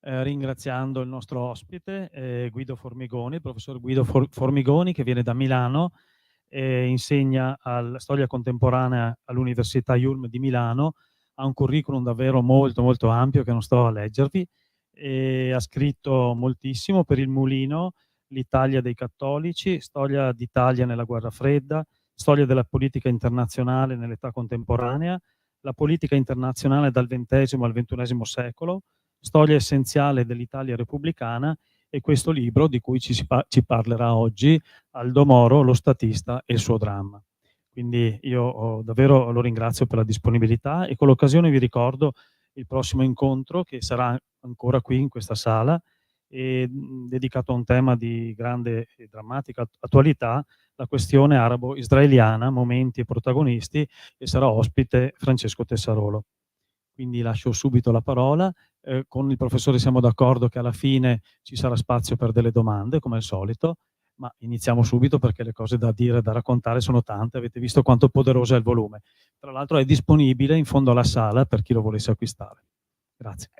ringraziando il nostro ospite, Guido Formigoni, il professor Guido Formigoni, che viene da Milano e insegna storia contemporanea all'Università IULM di Milano. Ha un curriculum davvero molto, molto ampio che non sto a leggervi, e ha scritto moltissimo per Il Mulino, L'Italia dei cattolici, storia d'Italia nella guerra fredda, storia della politica internazionale nell'età contemporanea, la politica internazionale dal XX al XXI secolo, storia essenziale dell'Italia repubblicana, e questo libro di cui ci parlerà oggi, Aldo Moro, lo statista e il suo dramma. Quindi io davvero lo ringrazio per la disponibilità, e con l'occasione vi ricordo il prossimo incontro, che sarà ancora qui in questa sala, dedicato a un tema di grande e drammatica attualità, la questione arabo-israeliana, momenti e protagonisti, e sarà ospite Francesco Tessarolo. Quindi lascio subito la parola. Con il professore siamo d'accordo che alla fine ci sarà spazio per delle domande, come al solito, ma iniziamo subito perché le cose da dire e da raccontare sono tante. Avete visto quanto poderoso è il volume. Tra l'altro è disponibile in fondo alla sala per chi lo volesse acquistare. Grazie.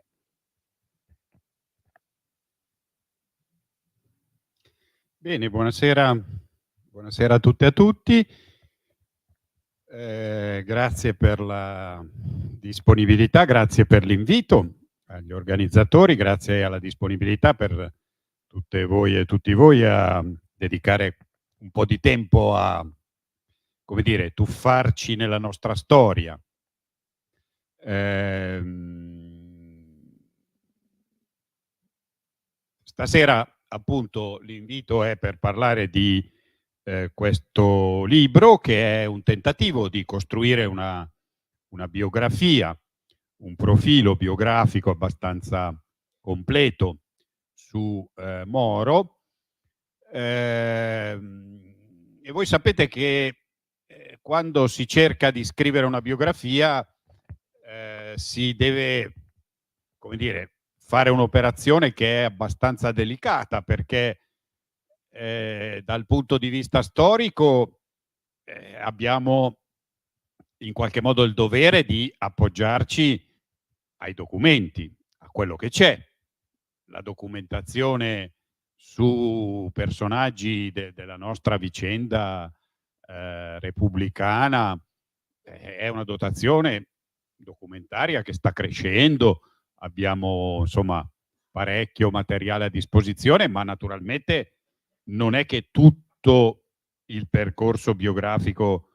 Bene, buonasera a tutte e a tutti. Grazie per la disponibilità, grazie per l'invito agli organizzatori, grazie alla disponibilità per tutte voi e tutti voi a dedicare un po' di tempo a, come dire, tuffarci nella nostra storia. Stasera appunto l'invito è per parlare di questo libro, che è un tentativo di costruire una biografia, un profilo biografico abbastanza completo su Moro. E voi sapete che quando si cerca di scrivere una biografia si deve, come dire, fare un'operazione che è abbastanza delicata, perché dal punto di vista storico abbiamo in qualche modo il dovere di appoggiarci ai documenti, a quello che c'è. La documentazione su personaggi della nostra vicenda repubblicana è una dotazione documentaria che sta crescendo. Abbiamo insomma parecchio materiale a disposizione, ma naturalmente non è che tutto il percorso biografico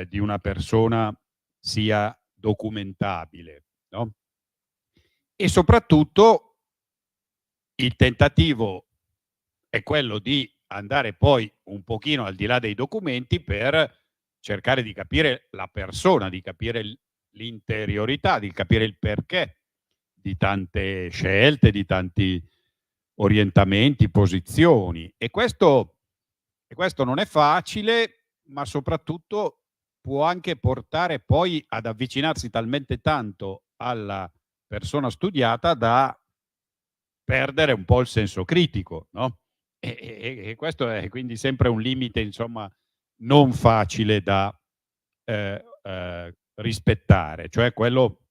di una persona sia documentabile, no? E soprattutto il tentativo è quello di andare poi un pochino al di là dei documenti per cercare di capire la persona, di capire l'interiorità, di capire il perché di tante scelte, di tanti orientamenti, posizioni. E questo non è facile, ma soprattutto può anche portare poi ad avvicinarsi talmente tanto alla persona studiata da perdere un po' il senso critico, no? E questo è quindi sempre un limite, insomma, non facile da rispettare, cioè quello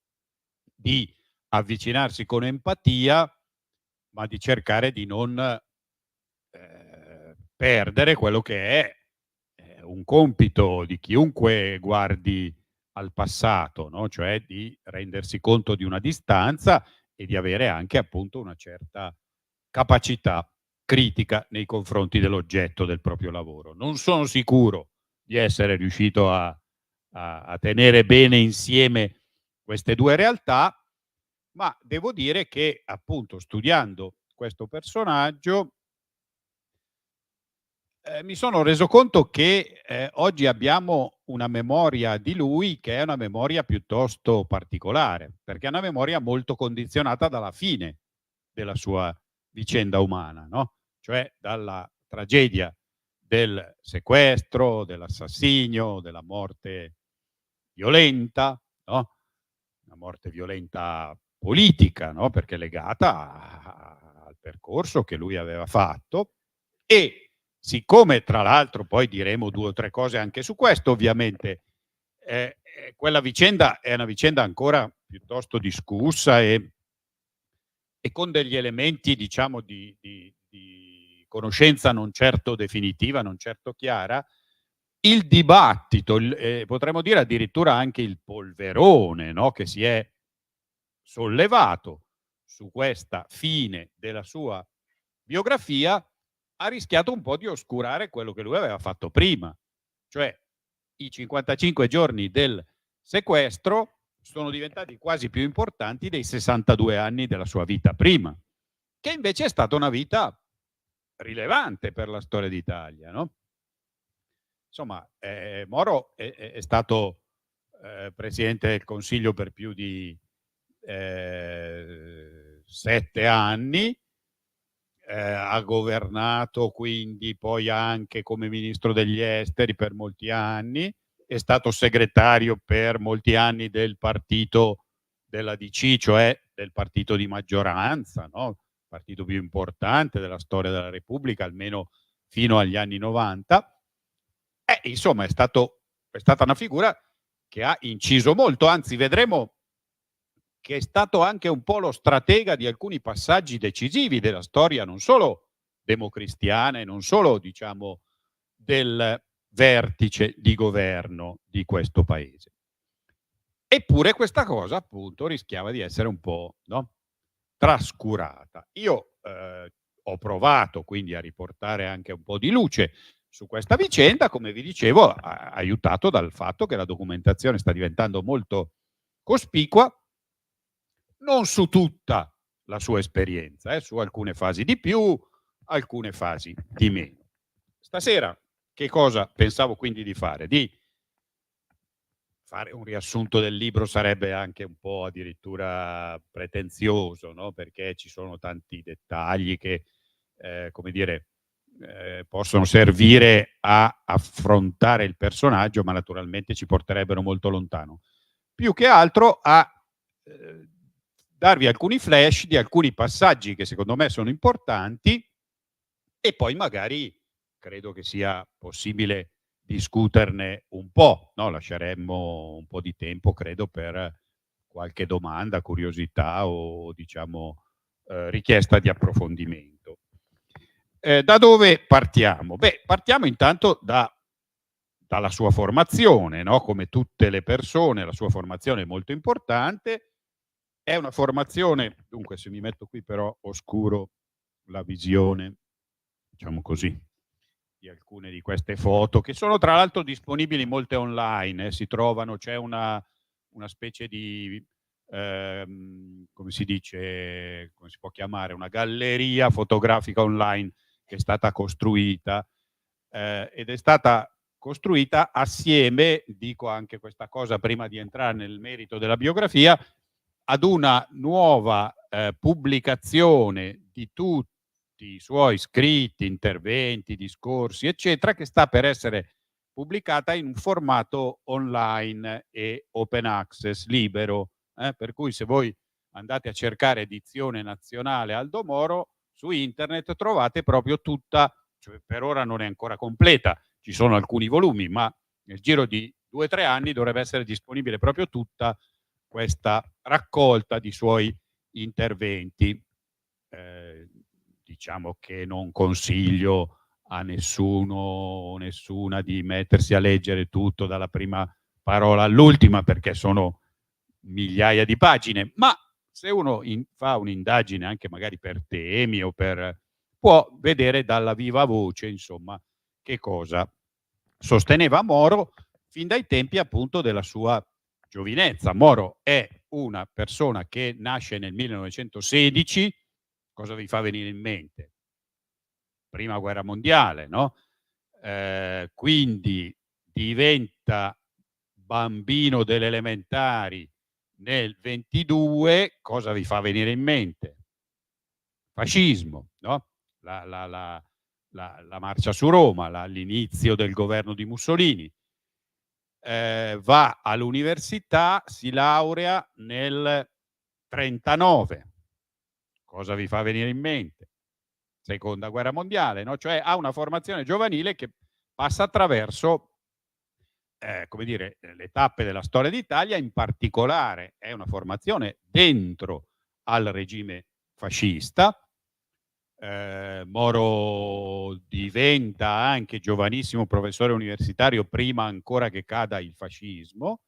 di avvicinarsi con empatia, ma di cercare di non perdere quello che è un compito di chiunque guardi al passato, no? Cioè di rendersi conto di una distanza e di avere anche appunto una certa capacità critica nei confronti dell'oggetto del proprio lavoro. Non sono sicuro di essere riuscito a tenere bene insieme queste due realtà, ma devo dire che appunto studiando questo personaggio mi sono reso conto che oggi abbiamo una memoria di lui che è una memoria piuttosto particolare, perché è una memoria molto condizionata dalla fine della sua vicenda umana, no? Cioè dalla tragedia del sequestro, dell'assassinio, della morte violenta, no? Una morte violenta politica, no? Perché legata al percorso che lui aveva fatto. E siccome tra l'altro poi diremo due o tre cose anche su questo, ovviamente quella vicenda è una vicenda ancora piuttosto discussa e con degli elementi, diciamo, di conoscenza non certo definitiva, non certo chiara, il dibattito, potremmo dire addirittura anche il polverone, no, che si è sollevato su questa fine della sua biografia, ha rischiato un po' di oscurare quello che lui aveva fatto prima. Cioè, i 55 giorni del sequestro sono diventati quasi più importanti dei 62 anni della sua vita prima, che invece è stata una vita rilevante per la storia d'Italia, no? Insomma, Moro è stato presidente del Consiglio per più di 7 anni, ha governato quindi poi anche come ministro degli esteri per molti anni, è stato segretario per molti anni del partito della DC, cioè del partito di maggioranza, no? Il partito più importante della storia della Repubblica, almeno fino agli anni 90. Insomma, è stata una figura che ha inciso molto, anzi vedremo che è stato anche un po' lo stratega di alcuni passaggi decisivi della storia, non solo democristiana e non solo, diciamo, del vertice di governo di questo paese. Eppure questa cosa, appunto, rischiava di essere un po', no, trascurata. Io ho provato quindi a riportare anche un po' di luce su questa vicenda, come vi dicevo, aiutato dal fatto che la documentazione sta diventando molto cospicua, non su tutta la sua esperienza, su alcune fasi di più, alcune fasi di meno. Stasera che cosa pensavo quindi di fare? Di fare un riassunto del libro sarebbe anche un po' addirittura pretenzioso, no? Perché ci sono tanti dettagli che, come dire, possono servire a affrontare il personaggio, ma naturalmente ci porterebbero molto lontano. Più che altro a darvi alcuni flash di alcuni passaggi che secondo me sono importanti e poi magari credo che sia possibile discuterne un po', no? Lasceremmo un po' di tempo, credo, per qualche domanda, curiosità o diciamo richiesta di approfondimento. Da dove partiamo? Beh, partiamo intanto dalla sua formazione, no? Come tutte le persone, la sua formazione è molto importante. È una formazione, dunque se mi metto qui però oscuro la visione, diciamo così, di alcune di queste foto, che sono tra l'altro disponibili molte online, si trovano, c'è una specie di, come si dice, come si può chiamare, una galleria fotografica online che è stata costruita ed è stata costruita assieme, dico anche questa cosa prima di entrare nel merito della biografia, ad una nuova pubblicazione di tutti i suoi scritti, interventi, discorsi, eccetera, che sta per essere pubblicata in un formato online e open access, libero. Per cui se voi andate a cercare edizione nazionale Aldo Moro su internet trovate proprio tutta, cioè per ora non è ancora completa, ci sono alcuni volumi, ma nel giro di 2 o 3 anni dovrebbe essere disponibile proprio tutta questa raccolta di suoi interventi. Diciamo che non consiglio a nessuno o nessuna di mettersi a leggere tutto dalla prima parola all'ultima, perché sono migliaia di pagine, ma se uno fa un'indagine anche magari per temi o per può vedere dalla viva voce, insomma, che cosa sosteneva Moro fin dai tempi appunto della sua giovinezza. Moro è una persona che nasce nel 1916, cosa vi fa venire in mente? Prima guerra mondiale, no? Quindi diventa bambino delle elementari nel 22, cosa vi fa venire in mente? Fascismo, no? La marcia su Roma, l'inizio del governo di Mussolini. Va all'università, si laurea nel 39. Cosa vi fa venire in mente? Seconda guerra mondiale, no? Cioè ha una formazione giovanile che passa attraverso, come dire, le tappe della storia d'Italia, in particolare è una formazione dentro al regime fascista. Moro diventa anche giovanissimo professore universitario prima ancora che cada il fascismo,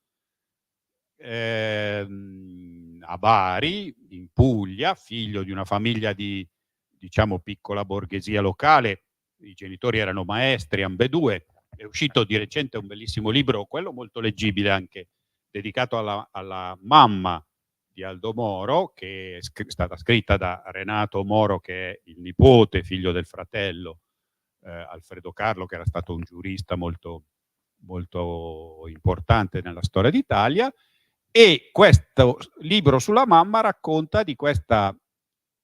a Bari, in Puglia, figlio di una famiglia di, diciamo, piccola borghesia locale. I genitori erano maestri, ambedue. È uscito di recente un bellissimo libro, quello molto leggibile anche, dedicato alla mamma di Aldo Moro, che è stata scritta da Renato Moro, che è il nipote, figlio del fratello Alfredo Carlo, che era stato un giurista molto, molto importante nella storia d'Italia. E questo libro sulla mamma racconta di questa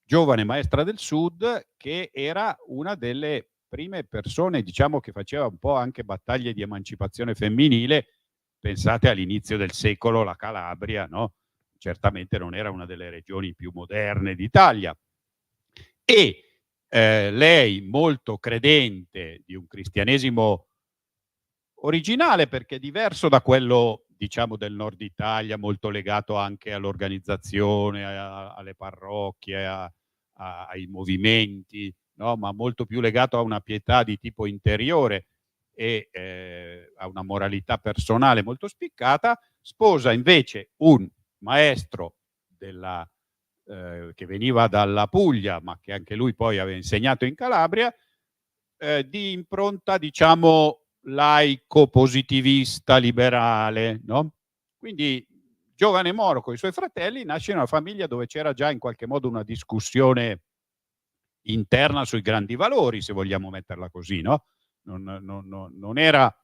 giovane maestra del Sud che era una delle prime persone, diciamo, che faceva un po' anche battaglie di emancipazione femminile. Pensate all'inizio del secolo la Calabria, no? Certamente non era una delle regioni più moderne d'Italia. E lei, molto credente di un cristianesimo originale, perché diverso da quello, diciamo, del nord Italia, molto legato anche all'organizzazione, alle parrocchie, ai movimenti, no? Ma molto più legato a una pietà di tipo interiore e a una moralità personale molto spiccata. Sposa invece un maestro che veniva dalla Puglia, ma che anche lui poi aveva insegnato in Calabria, di impronta, diciamo, laico-positivista liberale, no? Quindi giovane Moro con i suoi fratelli nasce in una famiglia dove c'era già in qualche modo una discussione interna sui grandi valori, se vogliamo metterla così, no? Non era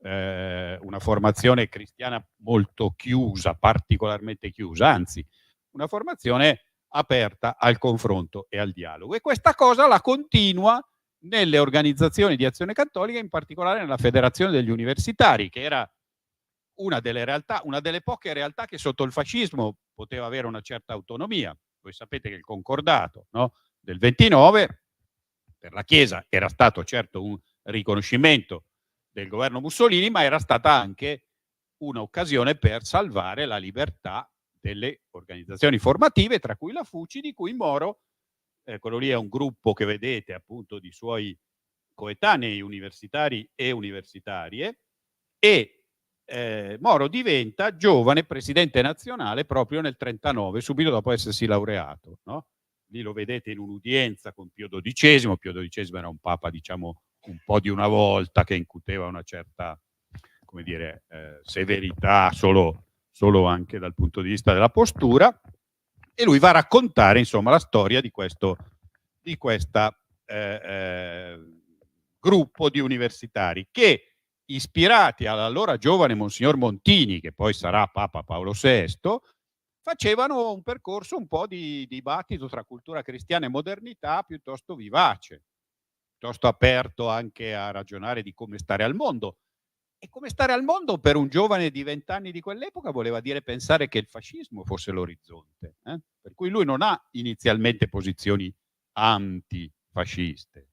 una formazione cristiana molto chiusa, particolarmente chiusa, anzi, una formazione aperta al confronto e al dialogo. E questa cosa la continua nelle organizzazioni di Azione Cattolica, in particolare nella Federazione degli Universitari, che era una delle realtà, una delle poche realtà che sotto il fascismo poteva avere una certa autonomia. Voi sapete che il concordato, no, del 29 per la Chiesa era stato certo un riconoscimento del governo Mussolini, ma era stata anche un'occasione per salvare la libertà delle organizzazioni formative, tra cui la FUCI, di cui Moro, quello lì è un gruppo che vedete appunto di suoi coetanei universitari e universitarie, e Moro diventa giovane presidente nazionale proprio nel 1939, subito dopo essersi laureato, no? Lì lo vedete in un'udienza con Pio XII. Pio XII era un papa, diciamo, un po' di una volta, che incuteva una certa, come dire, severità solo anche dal punto di vista della postura, e lui va a raccontare, insomma, la storia di questa gruppo di universitari che, ispirati all'allora giovane Monsignor Montini, che poi sarà Papa Paolo VI, facevano un percorso un po' di dibattito tra cultura cristiana e modernità piuttosto vivace, piuttosto aperto anche a ragionare di come stare al mondo. E come stare al mondo per un giovane di 20 anni di quell'epoca voleva dire pensare che il fascismo fosse l'orizzonte. Per cui lui non ha inizialmente posizioni antifasciste,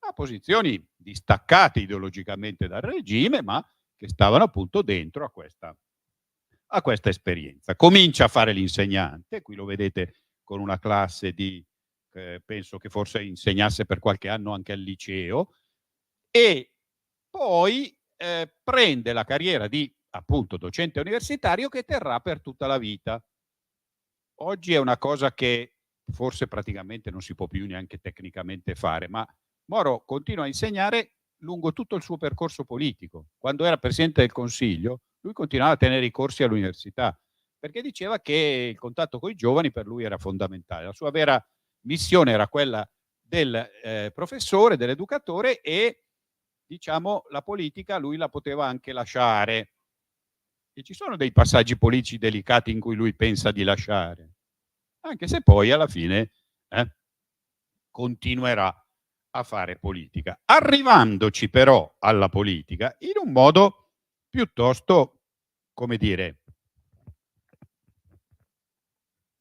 ha posizioni distaccate ideologicamente dal regime, ma che stavano appunto dentro a questa esperienza. Comincia a fare l'insegnante, qui lo vedete con una classe di, penso che forse insegnasse per qualche anno anche al liceo, e poi prende la carriera di appunto docente universitario che terrà per tutta la vita. Oggi è una cosa che forse praticamente non si può più neanche tecnicamente fare, ma Moro continua a insegnare lungo tutto il suo percorso politico. Quando era Presidente del Consiglio, lui continuava a tenere i corsi all'università, perché diceva che il contatto con i giovani per lui era fondamentale. La sua vera missione era quella del professore, dell'educatore, e diciamo la politica lui la poteva anche lasciare. E ci sono dei passaggi politici delicati in cui lui pensa di lasciare, anche se poi alla fine continuerà a fare politica, arrivandoci però alla politica in un modo piuttosto, come dire,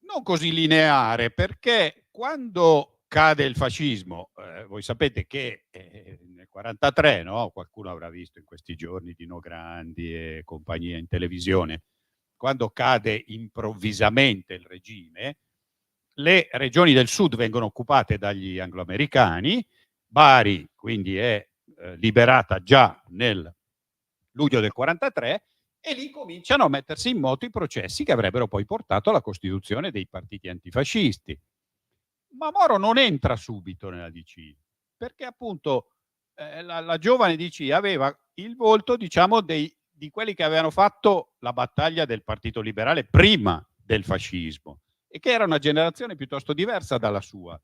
non così lineare, perché quando cade il fascismo, voi sapete che nel 43, no? Qualcuno avrà visto in questi giorni Dino Grandi e compagnia in televisione, quando cade improvvisamente il regime, le regioni del sud vengono occupate dagli angloamericani, Bari quindi è liberata già nel luglio del 43, e lì cominciano a mettersi in moto i processi che avrebbero poi portato alla costituzione dei partiti antifascisti. Ma Moro non entra subito nella DC, perché appunto la giovane DC aveva il volto, diciamo, di quelli che avevano fatto la battaglia del Partito Liberale prima del fascismo, e che era una generazione piuttosto diversa dalla sua.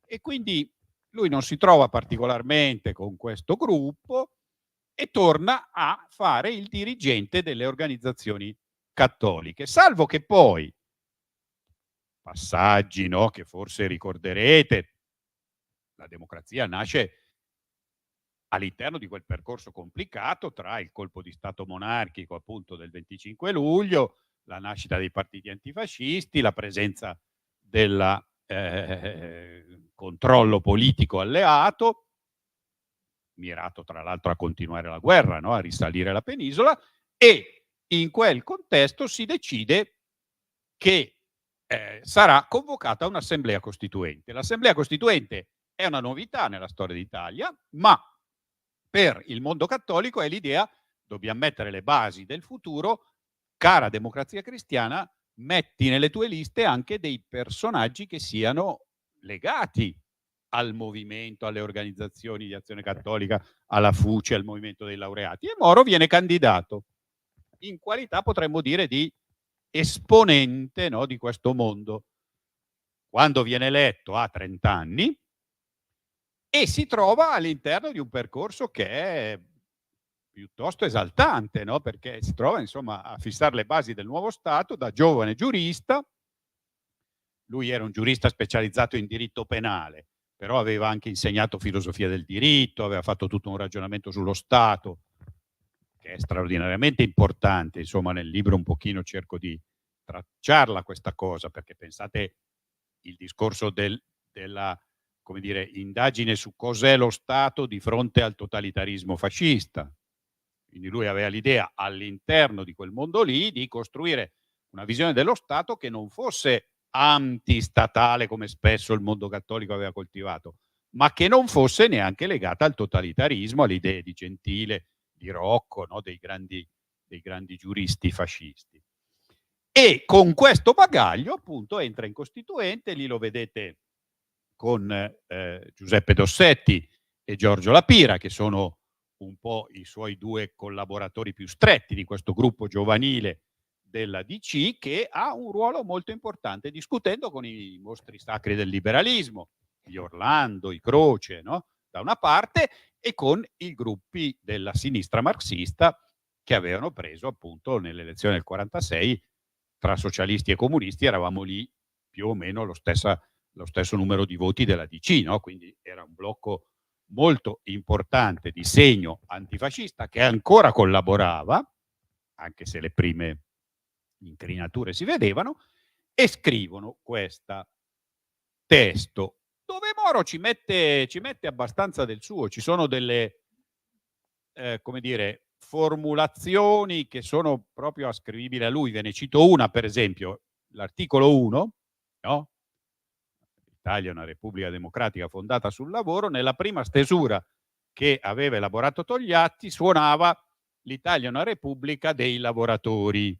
E quindi lui non si trova particolarmente con questo gruppo e torna a fare il dirigente delle organizzazioni cattoliche, salvo che poi, passaggi, no, che forse ricorderete, la democrazia nasce all'interno di quel percorso complicato tra il colpo di stato monarchico appunto del 25 luglio, la nascita dei partiti antifascisti, la presenza del controllo politico alleato, mirato tra l'altro a continuare la guerra, no? A risalire la penisola, e in quel contesto si decide che sarà convocata un'assemblea costituente. L'assemblea costituente è una novità nella storia d'Italia, ma per il mondo cattolico è l'idea: dobbiamo mettere le basi del futuro, cara Democrazia Cristiana, metti nelle tue liste anche dei personaggi che siano legati al movimento, alle organizzazioni di azione cattolica, alla FUCE, al movimento dei laureati. E Moro viene candidato in qualità, potremmo dire, di esponente, no, di questo mondo. Quando viene eletto ha 30 anni e si trova all'interno di un percorso che è piuttosto esaltante, no? Perché si trova insomma a fissare le basi del nuovo Stato da giovane giurista. Lui era un giurista specializzato in diritto penale, però aveva anche insegnato filosofia del diritto, aveva fatto tutto un ragionamento sullo Stato, che è straordinariamente importante. Insomma, nel libro un pochino cerco di tracciarla questa cosa, perché pensate il discorso della, come dire, indagine su cos'è lo Stato di fronte al totalitarismo fascista. Quindi lui aveva l'idea, all'interno di quel mondo lì, di costruire una visione dello Stato che non fosse antistatale, come spesso il mondo cattolico aveva coltivato, ma che non fosse neanche legata al totalitarismo, alle idee di Gentile, di Rocco, no? dei grandi giuristi fascisti. E con questo bagaglio appunto entra in Costituente, lì lo vedete con Giuseppe Dossetti e Giorgio La Pira, che sono un po' i suoi due collaboratori più stretti di questo gruppo giovanile della DC, che ha un ruolo molto importante, discutendo con i mostri sacri del liberalismo, gli Orlando, i Croce, no? Da una parte, e con i gruppi della sinistra marxista che avevano preso appunto nell'elezione del 46, tra socialisti e comunisti eravamo lì più o meno lo stesso numero di voti della DC, no? Quindi era un blocco molto importante di segno antifascista che ancora collaborava, anche se le prime incrinature si vedevano, e scrivono questo testo dove Moro ci mette abbastanza del suo. Ci sono delle come dire, formulazioni che sono proprio ascrivibili a lui. Ve ne cito una, per esempio, l'articolo 1, no? L'Italia è una repubblica democratica fondata sul lavoro. Nella prima stesura che aveva elaborato Togliatti suonava: l'Italia è una repubblica dei lavoratori.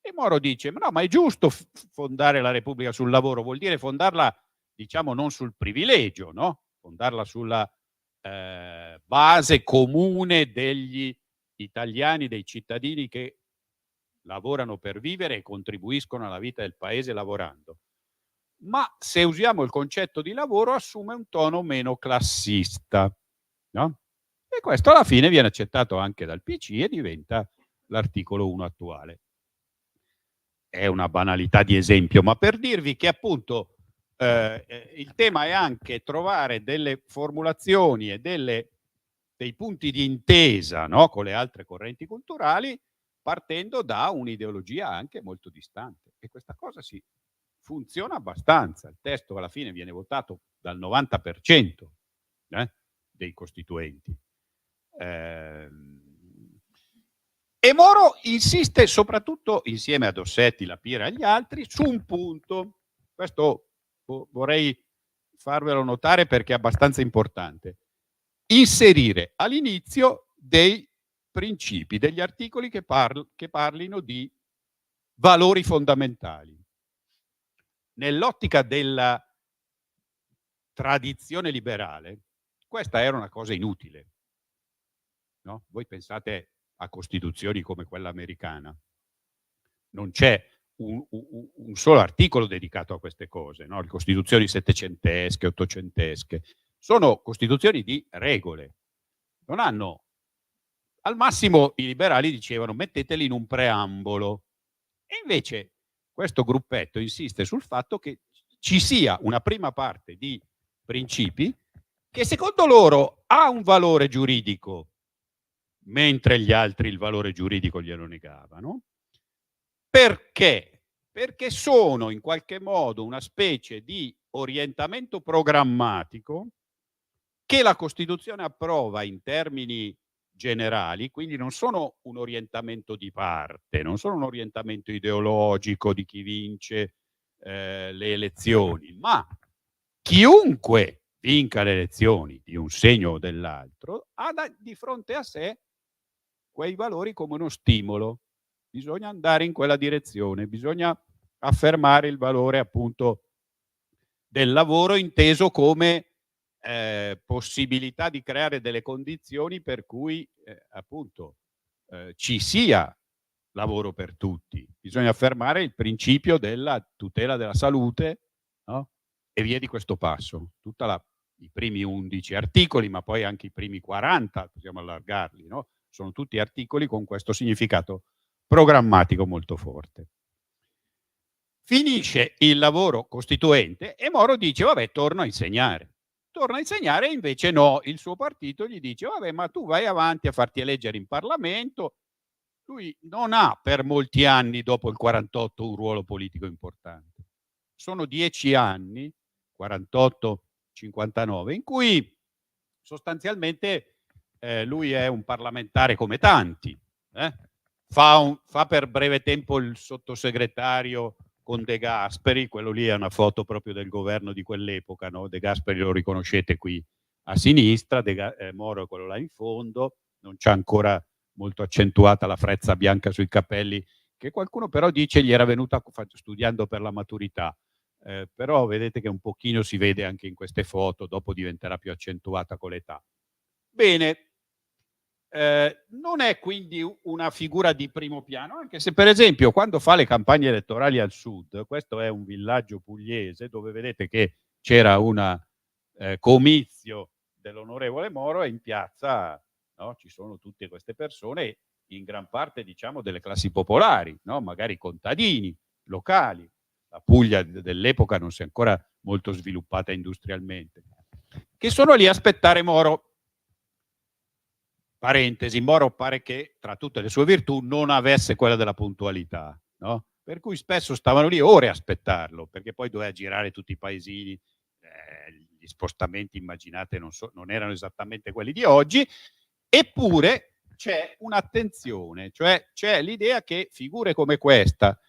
E Moro dice: ma no, ma è giusto fondare la repubblica sul lavoro, vuol dire fondarla, diciamo, non sul privilegio, no? Fondarla sulla base comune degli italiani, dei cittadini che lavorano per vivere e contribuiscono alla vita del paese lavorando. Ma se usiamo il concetto di lavoro assume un tono meno classista, no? E questo alla fine viene accettato anche dal PC e diventa l'articolo 1 attuale. È una banalità di esempio, ma per dirvi che appunto il tema è anche trovare delle formulazioni e dei punti di intesa, no? Con le altre correnti culturali, partendo da un'ideologia anche molto distante. E questa cosa funziona abbastanza. Il testo alla fine viene votato dal 90% dei costituenti. E Moro insiste soprattutto, insieme a Dossetti, La Pira e agli altri, su un punto, questo vorrei farvelo notare perché è abbastanza importante, inserire all'inizio dei principi, degli articoli che parlino di valori fondamentali. Nell'ottica della tradizione liberale, questa era una cosa inutile, no? Voi pensate a costituzioni come quella americana, non c'è un solo articolo dedicato a queste cose, no? Le costituzioni settecentesche, ottocentesche, sono costituzioni di regole, non hanno, al massimo i liberali dicevano metteteli in un preambolo, e invece questo gruppetto insiste sul fatto che ci sia una prima parte di principi che secondo loro ha un valore giuridico, mentre gli altri il valore giuridico glielo negavano. Perché? Perché sono in qualche modo una specie di orientamento programmatico che la Costituzione approva in termini generali, quindi non sono un orientamento di parte, non sono un orientamento ideologico di chi vince le elezioni, ma chiunque vinca le elezioni di un segno o dell'altro ha di fronte a sé quei valori come uno stimolo. Bisogna andare in quella direzione, bisogna affermare il valore appunto del lavoro inteso come possibilità di creare delle condizioni per cui appunto ci sia lavoro per tutti. Bisogna affermare il principio della tutela della salute, no? E via di questo passo. I primi 11 articoli, ma poi anche i primi 40, possiamo allargarli, no? Sono tutti articoli con questo significato programmatico molto forte. Finisce il lavoro costituente e Moro dice vabbè, torno a insegnare. Torna a insegnare e invece no, il suo partito gli dice vabbè, ma tu vai avanti a farti eleggere in Parlamento. Lui non ha per molti anni dopo il 48 un ruolo politico importante. Sono 10 anni, 48-59, in cui sostanzialmente lui è un parlamentare come tanti. Fa per breve tempo il sottosegretario con De Gasperi, quello lì è una foto proprio del governo di quell'epoca, no? De Gasperi lo riconoscete qui a sinistra, Moro è quello là in fondo, non c'è ancora molto accentuata la frezza bianca sui capelli, che qualcuno però dice gli era venuta studiando per la maturità, però vedete che un pochino si vede anche in queste foto, dopo diventerà più accentuata con l'età. Bene, non è quindi una figura di primo piano, anche se per esempio quando fa le campagne elettorali al sud, questo è un villaggio pugliese dove vedete che c'era un comizio dell'onorevole Moro e in piazza, no, ci sono tutte queste persone, in gran parte diciamo delle classi popolari, no? Magari contadini locali. La Puglia dell'epoca non si è ancora molto sviluppata industrialmente, che sono lì a aspettare Moro. Parentesi, Moro pare che tra tutte le sue virtù non avesse quella della puntualità, no? Per cui spesso stavano lì ore a aspettarlo, perché poi doveva girare tutti i paesini, gli spostamenti immaginate non erano esattamente quelli di oggi, eppure c'è un'attenzione, cioè c'è l'idea che figure come questa,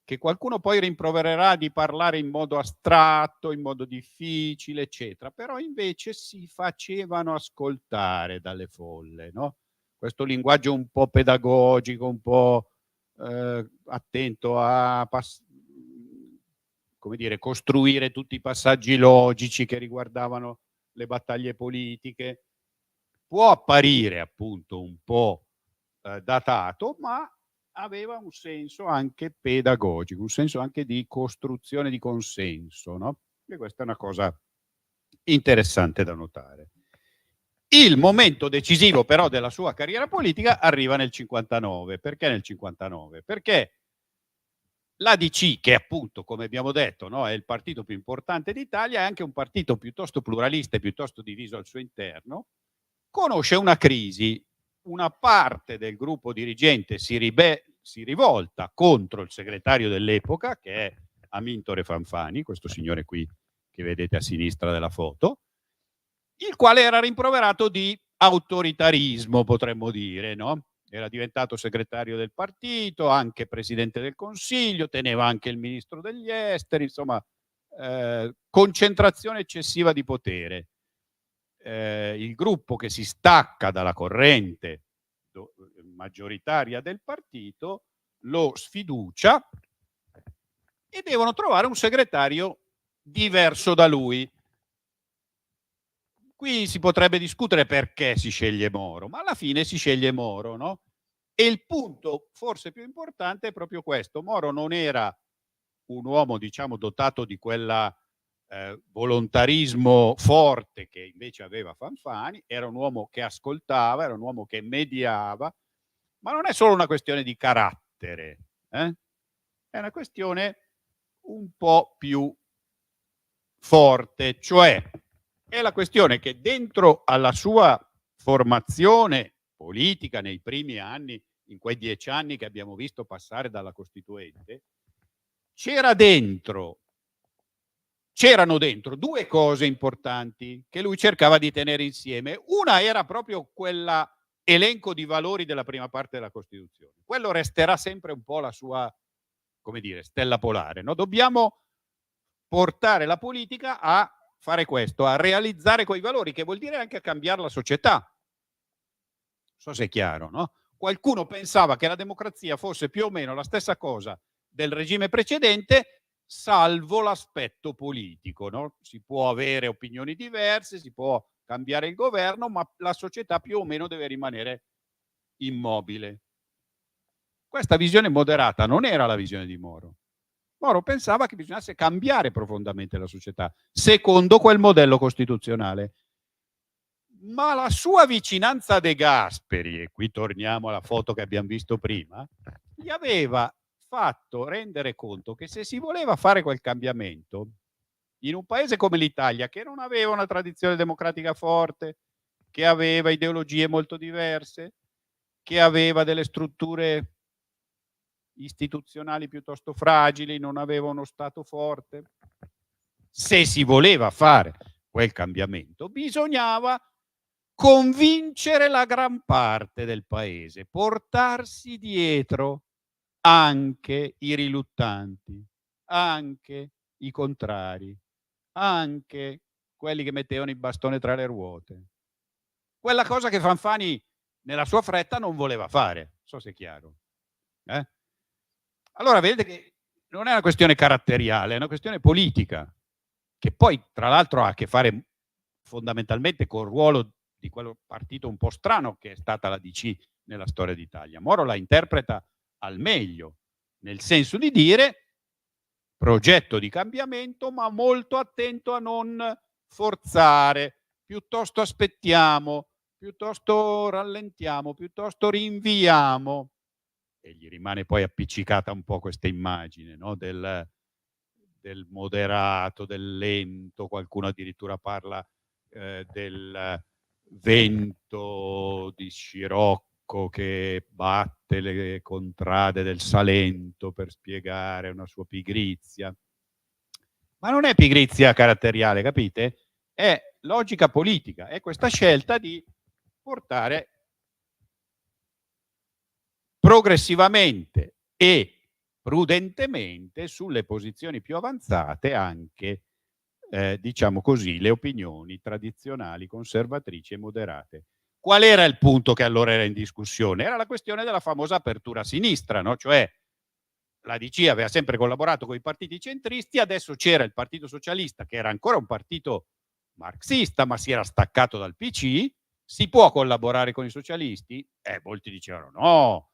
che qualcuno poi rimprovererà di parlare in modo astratto, in modo difficile, eccetera, però invece si facevano ascoltare dalle folle, no? Questo linguaggio un po' pedagogico, un po' attento a come dire, costruire tutti i passaggi logici che riguardavano le battaglie politiche, può apparire appunto un po' datato, ma aveva un senso anche pedagogico, un senso anche di costruzione di consenso, no? E questa è una cosa interessante da notare. Il momento decisivo però della sua carriera politica arriva nel 59. Perché nel 59? Perché l'ADC, che appunto, come abbiamo detto, no, è il partito più importante d'Italia, è anche un partito piuttosto pluralista e piuttosto diviso al suo interno, conosce una crisi. Una parte del gruppo dirigente si rivolta contro il segretario dell'epoca, che è Amintore Fanfani, questo signore qui che vedete a sinistra della foto, il quale era rimproverato di autoritarismo, potremmo dire, no? Era diventato segretario del partito, anche presidente del Consiglio, teneva anche il ministro degli esteri, insomma, concentrazione eccessiva di potere. Il gruppo che si stacca dalla corrente maggioritaria del partito lo sfiducia e devono trovare un segretario diverso da lui. Qui si potrebbe discutere perché si sceglie Moro, ma alla fine si sceglie Moro, no? E il punto forse più importante è proprio questo: Moro non era un uomo, diciamo, dotato di quella volontarismo forte che invece aveva Fanfani, era un uomo che ascoltava, era un uomo che mediava, ma non è solo una questione di carattere, è una questione un po' più forte, cioè è la questione che dentro alla sua formazione politica nei primi anni, in quei 10 anni che abbiamo visto passare dalla Costituente, c'erano dentro due cose importanti che lui cercava di tenere insieme. Una era proprio quell'elenco di valori della prima parte della Costituzione. Quello resterà sempre un po' la sua, come dire, stella polare, no? Dobbiamo portare la politica a fare questo, a realizzare quei valori, che vuol dire anche a cambiare la società. Non so se è chiaro, no? Qualcuno pensava che la democrazia fosse più o meno la stessa cosa del regime precedente, salvo l'aspetto politico, no? Si può avere opinioni diverse, si può cambiare il governo, ma la società più o meno deve rimanere immobile. Questa visione moderata non era la visione di Moro. Moro pensava che bisognasse cambiare profondamente la società secondo quel modello costituzionale. Ma la sua vicinanza a De Gasperi, e qui torniamo alla foto che abbiamo visto prima, gli aveva fatto rendere conto che se si voleva fare quel cambiamento in un paese come l'Italia, che non aveva una tradizione democratica forte, che aveva ideologie molto diverse, che aveva delle strutture istituzionali piuttosto fragili, non aveva uno Stato forte, se si voleva fare quel cambiamento bisognava convincere la gran parte del paese, portarsi dietro anche i riluttanti, anche i contrari, anche quelli che mettevano il bastone tra le ruote. Quella cosa che Fanfani nella sua fretta non voleva fare, non so se è chiaro. Allora vedete che non è una questione caratteriale, è una questione politica, che poi tra l'altro ha a che fare fondamentalmente col ruolo di quel partito un po' strano che è stata la DC nella storia d'Italia. Moro la interpreta al meglio, nel senso di dire progetto di cambiamento, ma molto attento a non forzare, piuttosto aspettiamo, piuttosto rallentiamo, piuttosto rinviamo. E gli rimane poi appiccicata un po' questa immagine, no? del moderato, del lento, qualcuno addirittura parla del vento di scirocco che batte le contrade del Salento per spiegare una sua pigrizia. Ma non è pigrizia caratteriale, capite? È logica politica, è questa scelta di portare progressivamente e prudentemente sulle posizioni più avanzate anche, diciamo così, le opinioni tradizionali, conservatrici e moderate. Qual era il punto che allora era in discussione? Era la questione della famosa apertura a sinistra, no? Cioè la DC aveva sempre collaborato con i partiti centristi, adesso c'era il Partito Socialista, che era ancora un partito marxista, ma si era staccato dal PC. Si può collaborare con i socialisti? Molti dicevano no,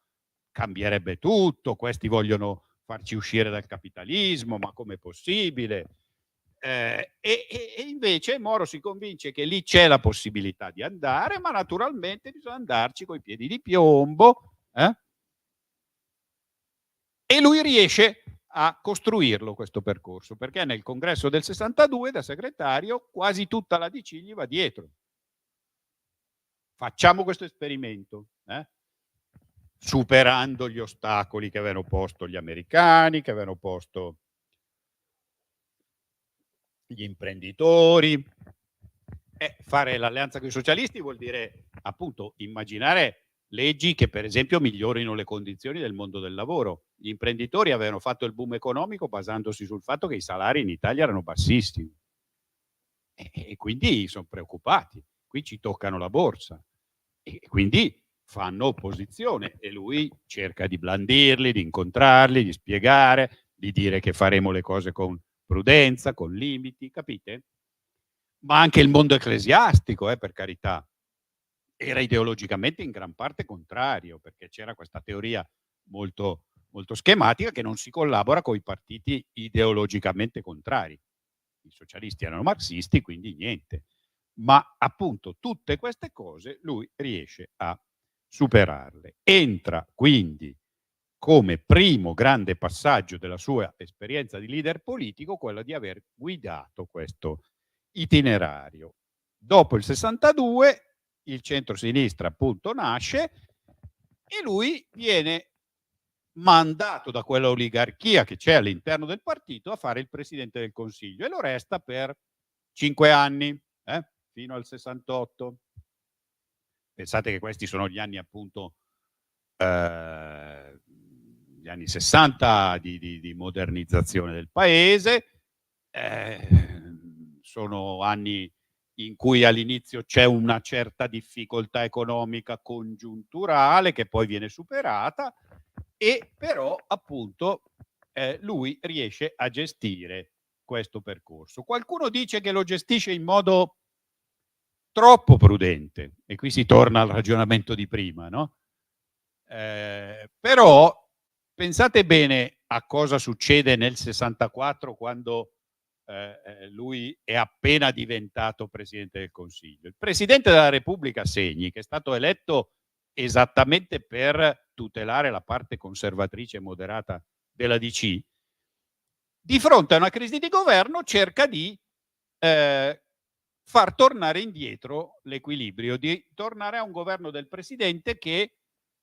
cambierebbe tutto, questi vogliono farci uscire dal capitalismo, ma com'è possibile? E invece Moro si convince che lì c'è la possibilità di andare, ma naturalmente bisogna andarci coi piedi di piombo, e lui riesce a costruirlo questo percorso, perché nel congresso del 62 da segretario quasi tutta la DC gli va dietro. Facciamo questo esperimento, superando gli ostacoli che avevano posto gli americani, che avevano posto gli imprenditori. Fare l'alleanza con i socialisti vuol dire appunto immaginare leggi che per esempio migliorino le condizioni del mondo del lavoro. Gli imprenditori avevano fatto il boom economico basandosi sul fatto che i salari in Italia erano bassissimi e quindi sono preoccupati. Qui ci toccano la borsa e quindi fanno opposizione e lui cerca di blandirli, di incontrarli, di spiegare, di dire che faremo le cose con prudenza, con limiti, capite? Ma anche il mondo ecclesiastico, per carità, era ideologicamente in gran parte contrario, perché c'era questa teoria molto, molto schematica che non si collabora con i partiti ideologicamente contrari. I socialisti erano marxisti, quindi niente. Ma appunto tutte queste cose lui riesce a superarle. Entra quindi come primo grande passaggio della sua esperienza di leader politico quello di aver guidato questo itinerario. Dopo il 62 il centro-sinistra appunto nasce e lui viene mandato da quella oligarchia che c'è all'interno del partito a fare il presidente del Consiglio e lo resta per 5 anni, fino al 68. Pensate che questi sono gli anni appunto gli anni 60 di modernizzazione del paese, sono anni in cui all'inizio c'è una certa difficoltà economica congiunturale che poi viene superata e però appunto lui riesce a gestire questo percorso. Qualcuno dice che lo gestisce in modo troppo prudente e qui si torna al ragionamento di prima, no? Però pensate bene a cosa succede nel 64 quando lui è appena diventato Presidente del Consiglio. Il Presidente della Repubblica Segni, che è stato eletto esattamente per tutelare la parte conservatrice e moderata della DC, di fronte a una crisi di governo cerca di far tornare indietro l'equilibrio, di tornare a un governo del Presidente che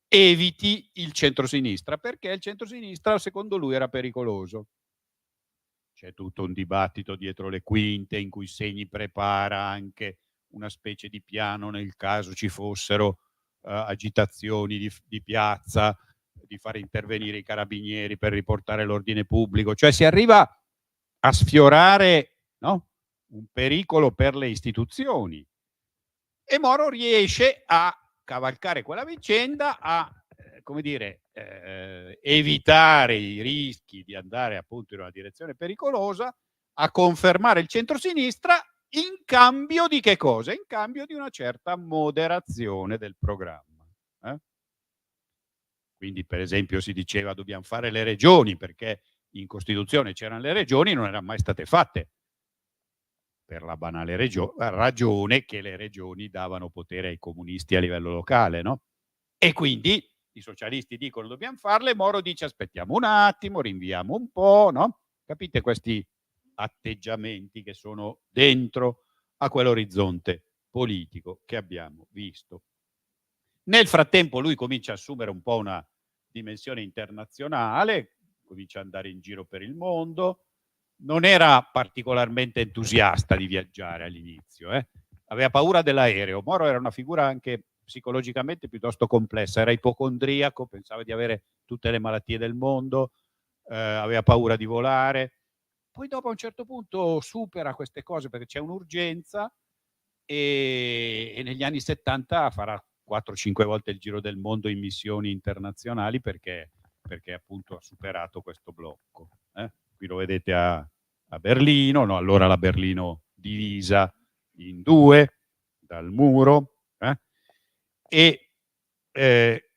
eviti il centrosinistra, perché il centrosinistra secondo lui era pericoloso. C'è tutto un dibattito dietro le quinte in cui Segni prepara anche una specie di piano nel caso ci fossero agitazioni di piazza, di far intervenire i carabinieri per riportare l'ordine pubblico, cioè si arriva a sfiorare, no? Un pericolo per le istituzioni. E Moro riesce a cavalcare quella vicenda, a come dire, evitare i rischi di andare appunto in una direzione pericolosa, a confermare il centrosinistra in cambio di che cosa? In cambio di una certa moderazione del programma. Quindi per esempio si diceva dobbiamo fare le regioni perché in Costituzione c'erano le regioni, non erano mai state fatte per la banale ragione che le regioni davano potere ai comunisti a livello locale, no? E quindi i socialisti dicono dobbiamo farle, Moro dice aspettiamo un attimo, rinviamo un po', no? Capite questi atteggiamenti che sono dentro a quell'orizzonte politico che abbiamo visto. Nel frattempo lui comincia a assumere un po' una dimensione internazionale, comincia ad andare in giro per il mondo, non era particolarmente entusiasta di viaggiare all'inizio, aveva paura dell'aereo. Moro era una figura anche psicologicamente piuttosto complessa, era ipocondriaco, pensava di avere tutte le malattie del mondo, aveva paura di volare. Poi dopo a un certo punto supera queste cose perché c'è un'urgenza e negli anni 70 farà 4-5 volte il giro del mondo in missioni internazionali perché appunto ha superato questo blocco. Qui lo vedete a Berlino, no? Allora la Berlino divisa in due dal muro, e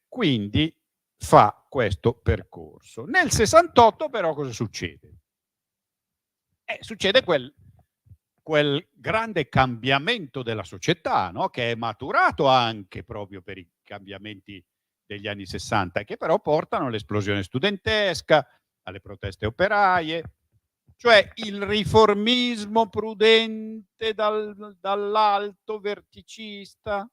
quindi fa questo percorso. Nel 68 però cosa succede? Succede quel grande cambiamento della società, no? Che è maturato anche proprio per i cambiamenti degli anni 60 e che però portano all'esplosione studentesca, alle proteste operaie, cioè il riformismo prudente dall'alto verticista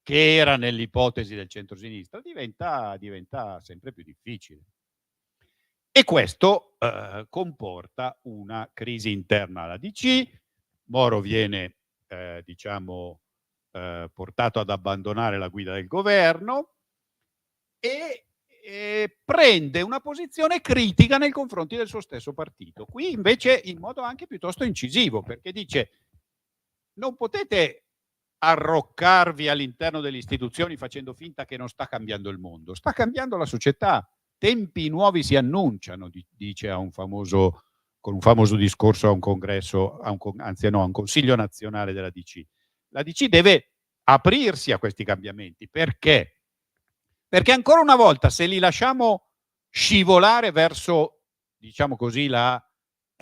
che era nell'ipotesi del centrosinistra diventa sempre più difficile. E questo comporta una crisi interna alla DC. Moro viene, diciamo, portato ad abbandonare la guida del governo e prende una posizione critica nei confronti del suo stesso partito. Qui invece in modo anche piuttosto incisivo, perché dice: non potete arroccarvi all'interno delle istituzioni facendo finta che non sta cambiando il mondo, sta cambiando la società, tempi nuovi si annunciano, dice con un famoso discorso a un congresso, a un consiglio nazionale della DC. La DC deve aprirsi a questi cambiamenti. Perché? Perché ancora una volta, se li lasciamo scivolare verso, diciamo così, la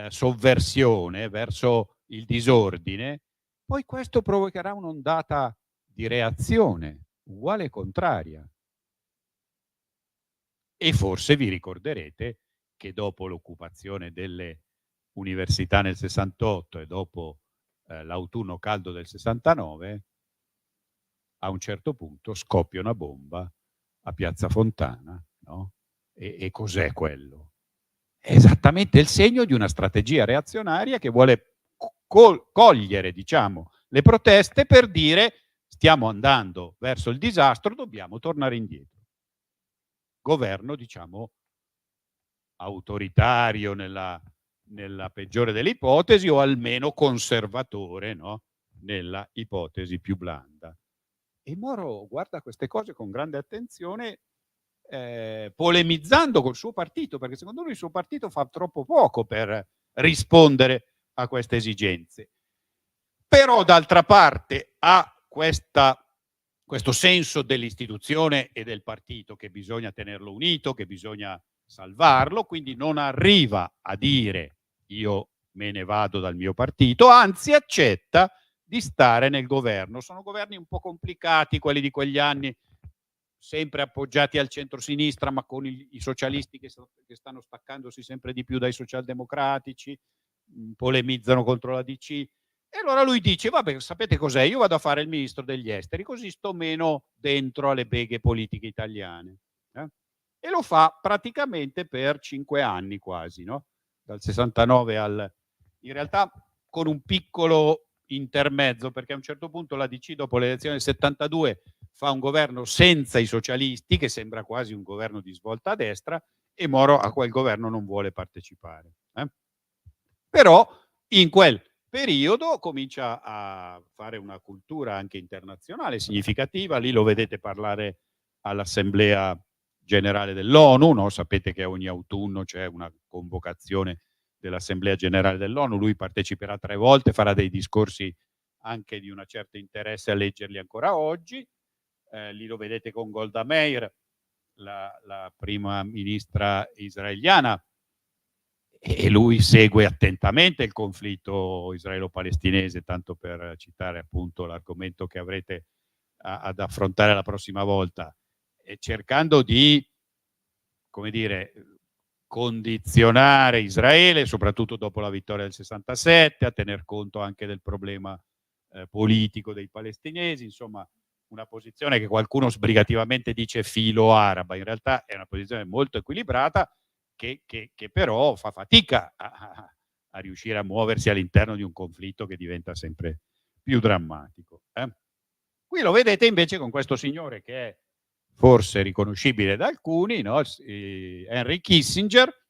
sovversione, verso il disordine, poi questo provocherà un'ondata di reazione uguale e contraria. E forse vi ricorderete che dopo l'occupazione delle università nel 68 e dopo l'autunno caldo del 69, a un certo punto scoppia una bomba a Piazza Fontana, no? E cos'è quello? È esattamente il segno di una strategia reazionaria che vuole cogliere, diciamo, le proteste per dire: stiamo andando verso il disastro, dobbiamo tornare indietro. Governo, diciamo, autoritario nella peggiore delle ipotesi, o almeno conservatore, no? Nella ipotesi più blanda. E Moro guarda queste cose con grande attenzione, polemizzando col suo partito, perché secondo lui il suo partito fa troppo poco per rispondere a queste esigenze. Però d'altra parte ha questo senso dell'istituzione e del partito, che bisogna tenerlo unito, che bisogna salvarlo, quindi non arriva a dire: io me ne vado dal mio partito, anzi accetta di stare nel governo. Sono governi un po' complicati quelli di quegli anni, sempre appoggiati al centro-sinistra, ma con i socialisti che stanno staccandosi sempre di più dai socialdemocratici, polemizzano contro la DC. E allora lui dice: vabbè, sapete cos'è? Io vado a fare il ministro degli esteri, così sto meno dentro alle beghe politiche italiane. E lo fa praticamente per 5 anni quasi, no? Dal 69 in realtà con un piccolo intermezzo, perché a un certo punto la DC, dopo l'elezione del 72, fa un governo senza i socialisti, che sembra quasi un governo di svolta a destra, e Moro a quel governo non vuole partecipare. Però in quel periodo comincia a fare una cultura anche internazionale significativa. Lì lo vedete parlare all'Assemblea Generale dell'ONU, no? Sapete che ogni autunno c'è una convocazione dell'Assemblea Generale dell'ONU. Lui parteciperà 3 volte, farà dei discorsi anche di un certo interesse a leggerli ancora oggi. Lì lo vedete con Golda Meir, la prima ministra israeliana, e lui segue attentamente il conflitto israelo-palestinese, tanto per citare appunto l'argomento che avrete ad affrontare la prossima volta, e cercando di, come dire, condizionare Israele, soprattutto dopo la vittoria del 67, a tener conto anche del problema politico dei palestinesi. Insomma, una posizione che qualcuno sbrigativamente dice filo araba, in realtà è una posizione molto equilibrata, che però fa fatica a riuscire a muoversi all'interno di un conflitto che diventa sempre più drammatico. Qui lo vedete invece con questo signore che è forse riconoscibile da alcuni, no? Henry Kissinger,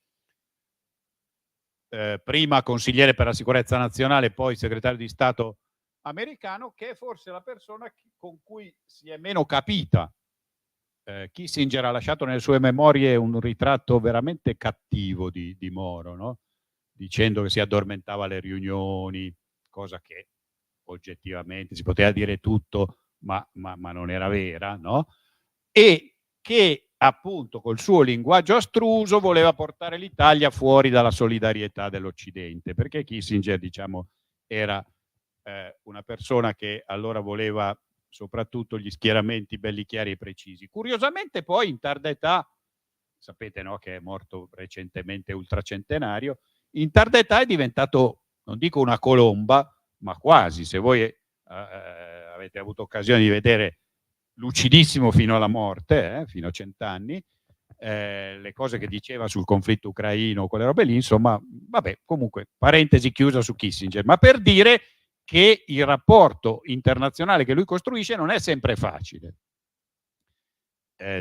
prima consigliere per la sicurezza nazionale, poi segretario di Stato americano, che è forse la persona con cui si è meno capita. Kissinger ha lasciato nelle sue memorie un ritratto veramente cattivo di Moro, no? Dicendo che si addormentava alle riunioni, cosa che oggettivamente si poteva dire tutto, ma non era vera, no? E che appunto col suo linguaggio astruso voleva portare l'Italia fuori dalla solidarietà dell'Occidente, perché Kissinger, diciamo, era una persona che allora voleva soprattutto gli schieramenti belli chiari e precisi. Curiosamente poi in tarda età, sapete, no, che è morto recentemente ultracentenario, in tarda età è diventato, non dico una colomba, ma quasi. Se voi avete avuto occasione di vedere lucidissimo fino alla morte, fino a 100 anni, le cose che diceva sul conflitto ucraino, quelle robe lì, insomma, vabbè, comunque, parentesi chiusa su Kissinger, ma per dire che il rapporto internazionale che lui costruisce non è sempre facile.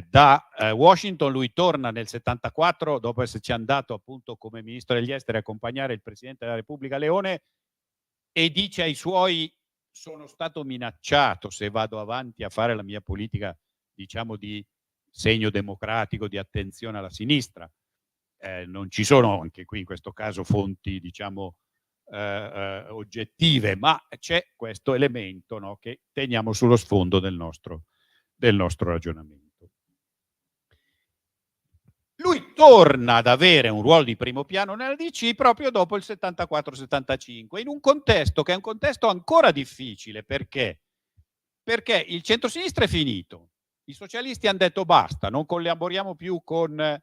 Da Washington lui torna nel 74, dopo esserci andato appunto come ministro degli esteri a accompagnare il Presidente della Repubblica Leone, e dice ai suoi: sono stato minacciato se vado avanti a fare la mia politica, diciamo, di segno democratico, di attenzione alla sinistra. Non ci sono anche qui in questo caso fonti, diciamo, oggettive, ma c'è questo elemento, no, che teniamo sullo sfondo del nostro ragionamento. Lui torna ad avere un ruolo di primo piano nella DC proprio dopo il 74-75, in un contesto che è un contesto ancora difficile. Perché? Perché il centrosinistra è finito, i socialisti hanno detto basta, non collaboriamo più con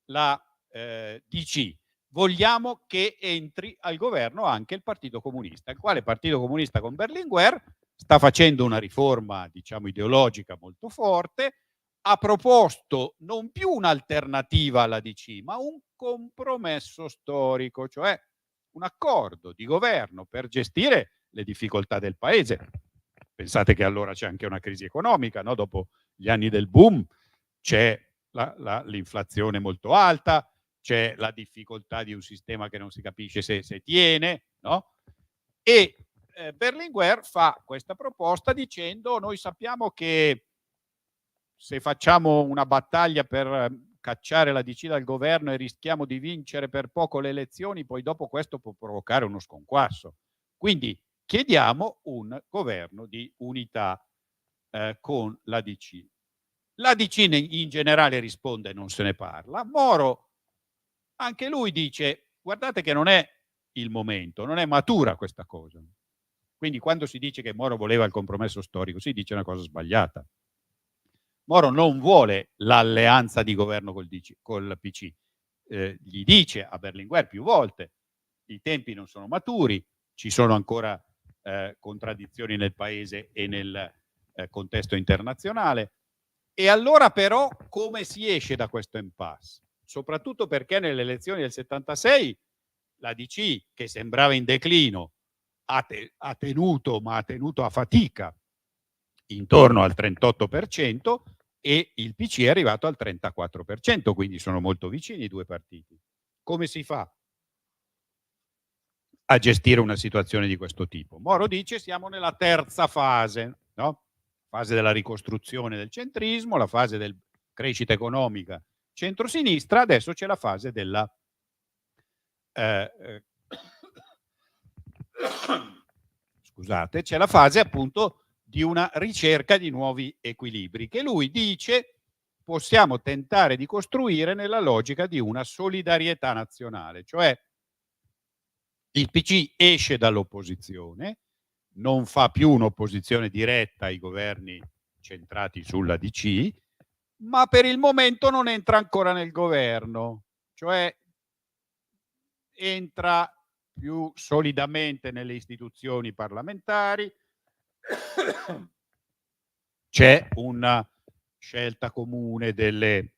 la DC, vogliamo che entri al governo anche il Partito Comunista, il quale Partito Comunista con Berlinguer sta facendo una riforma, diciamo, ideologica molto forte. Ha proposto non più un'alternativa alla DC, ma un compromesso storico, cioè un accordo di governo per gestire le difficoltà del paese. Pensate che allora c'è anche una crisi economica, no? Dopo gli anni del boom c'è l'inflazione molto alta, c'è la difficoltà di un sistema che non si capisce se tiene, no? E Berlinguer fa questa proposta dicendo: noi sappiamo che se facciamo una battaglia per cacciare la DC dal governo e rischiamo di vincere per poco le elezioni, poi dopo questo può provocare uno sconquasso. Quindi chiediamo un governo di unità con la DC. La DC in generale risponde: non se ne parla. Moro, anche lui dice: guardate che non è il momento, non è matura questa cosa. Quindi quando si dice che Moro voleva il compromesso storico, si dice una cosa sbagliata. Moro non vuole l'alleanza di governo col PC. Gli dice a Berlinguer più volte: i tempi non sono maturi, ci sono ancora contraddizioni nel paese e nel contesto internazionale. E allora però come si esce da questo impasse? Soprattutto perché nelle elezioni del 76 la DC, che sembrava in declino, ha tenuto, ma ha tenuto a fatica, intorno al 38%, e il PC è arrivato al 34%, quindi sono molto vicini i due partiti. Come si fa a gestire una situazione di questo tipo? Moro dice: siamo nella terza fase, no? Fase della ricostruzione del centrismo, la fase del crescita economica centrosinistra, adesso c'è la fase della scusate, c'è la fase appunto di una ricerca di nuovi equilibri che lui dice possiamo tentare di costruire nella logica di una solidarietà nazionale, cioè il PC esce dall'opposizione, non fa più un'opposizione diretta ai governi centrati sulla DC, ma per il momento non entra ancora nel governo, cioè entra più solidamente nelle istituzioni parlamentari. C'è una scelta comune delle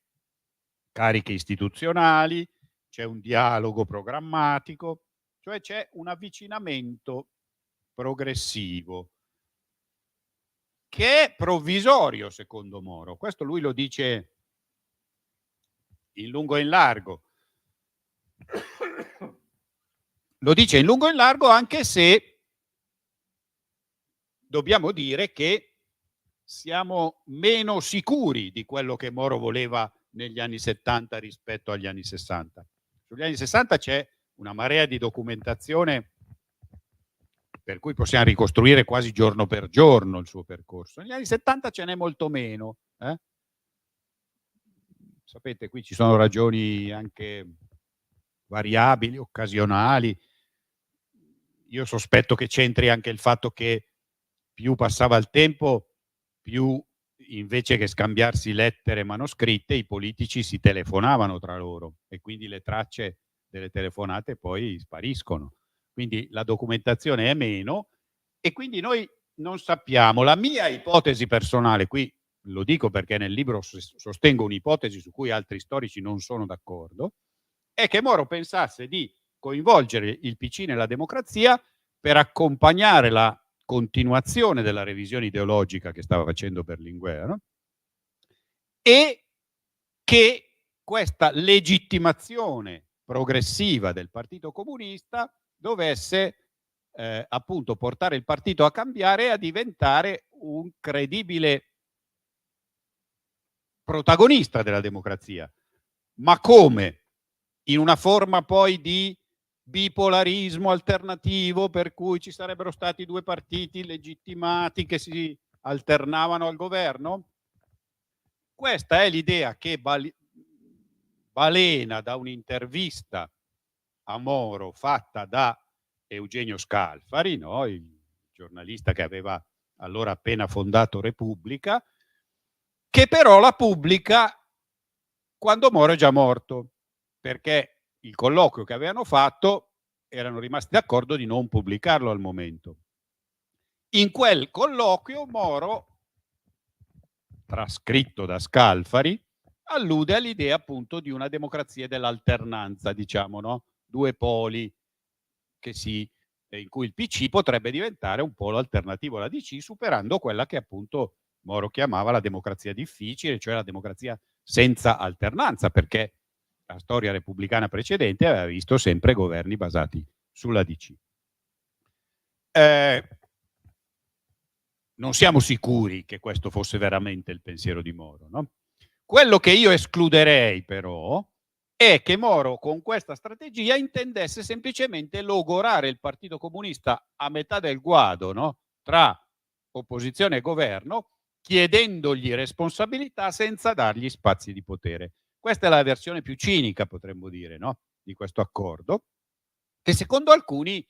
cariche istituzionali, c'è un dialogo programmatico, cioè c'è un avvicinamento progressivo che è provvisorio secondo Moro. Questo lui lo dice in lungo e in largo. Lo dice in lungo e in largo, anche se dobbiamo dire che siamo meno sicuri di quello che Moro voleva negli anni 70 rispetto agli anni 60. Sugli anni 60 c'è una marea di documentazione per cui possiamo ricostruire quasi giorno per giorno il suo percorso. Negli anni 70 ce n'è molto meno. Sapete, qui ci sono ragioni anche variabili, occasionali. Io sospetto che c'entri anche il fatto che più passava il tempo, più invece che scambiarsi lettere manoscritte, i politici si telefonavano tra loro e quindi le tracce delle telefonate poi spariscono. Quindi la documentazione è meno e quindi noi non sappiamo. La mia ipotesi personale, qui lo dico perché nel libro sostengo un'ipotesi su cui altri storici non sono d'accordo, è che Moro pensasse di coinvolgere il PC nella democrazia per accompagnare la continuazione della revisione ideologica che stava facendo Berlinguer, e che questa legittimazione progressiva del Partito Comunista dovesse appunto portare il partito a cambiare e a diventare un credibile protagonista della democrazia. Ma come? In una forma poi di bipolarismo alternativo, per cui ci sarebbero stati due partiti legittimati che si alternavano al governo? Questa è l'idea che balena da un'intervista a Moro fatta da Eugenio Scalfari, no? Il giornalista che aveva allora appena fondato Repubblica, che però la pubblica quando Moro è già morto, perché il colloquio che avevano fatto erano rimasti d'accordo di non pubblicarlo al momento. In quel colloquio Moro, trascritto da Scalfari, allude all'idea appunto di una democrazia dell'alternanza, diciamo, no? Due poli in cui il PC potrebbe diventare un polo alternativo alla DC, superando quella che appunto Moro chiamava la democrazia difficile, cioè la democrazia senza alternanza, perché la storia repubblicana precedente aveva visto sempre governi basati sulla DC. Non siamo sicuri che questo fosse veramente il pensiero di Moro, no? Quello che io escluderei però è che Moro con questa strategia intendesse semplicemente logorare il Partito Comunista a metà del guado, no? Tra opposizione e governo, chiedendogli responsabilità senza dargli spazi di potere. Questa è la versione più cinica, potremmo dire, no? Di questo accordo, che secondo alcuni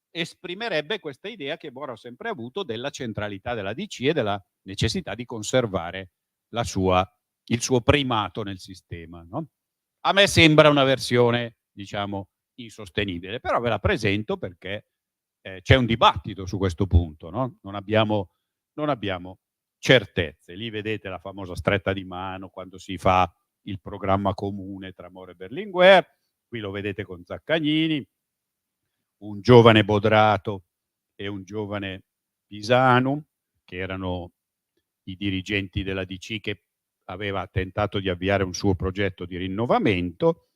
esprimerebbe questa idea che Moro ha sempre avuto della centralità della DC e della necessità di conservare il suo primato nel sistema, no? A me sembra una versione, diciamo, insostenibile, però ve la presento perché c'è un dibattito su questo punto, no? Non abbiamo certezze. Lì vedete la famosa stretta di mano quando si fa il programma comune tra Moro e Berlinguer, qui lo vedete con Zaccagnini, un giovane Bodrato e un giovane Pisanu, che erano i dirigenti della DC che aveva tentato di avviare un suo progetto di rinnovamento,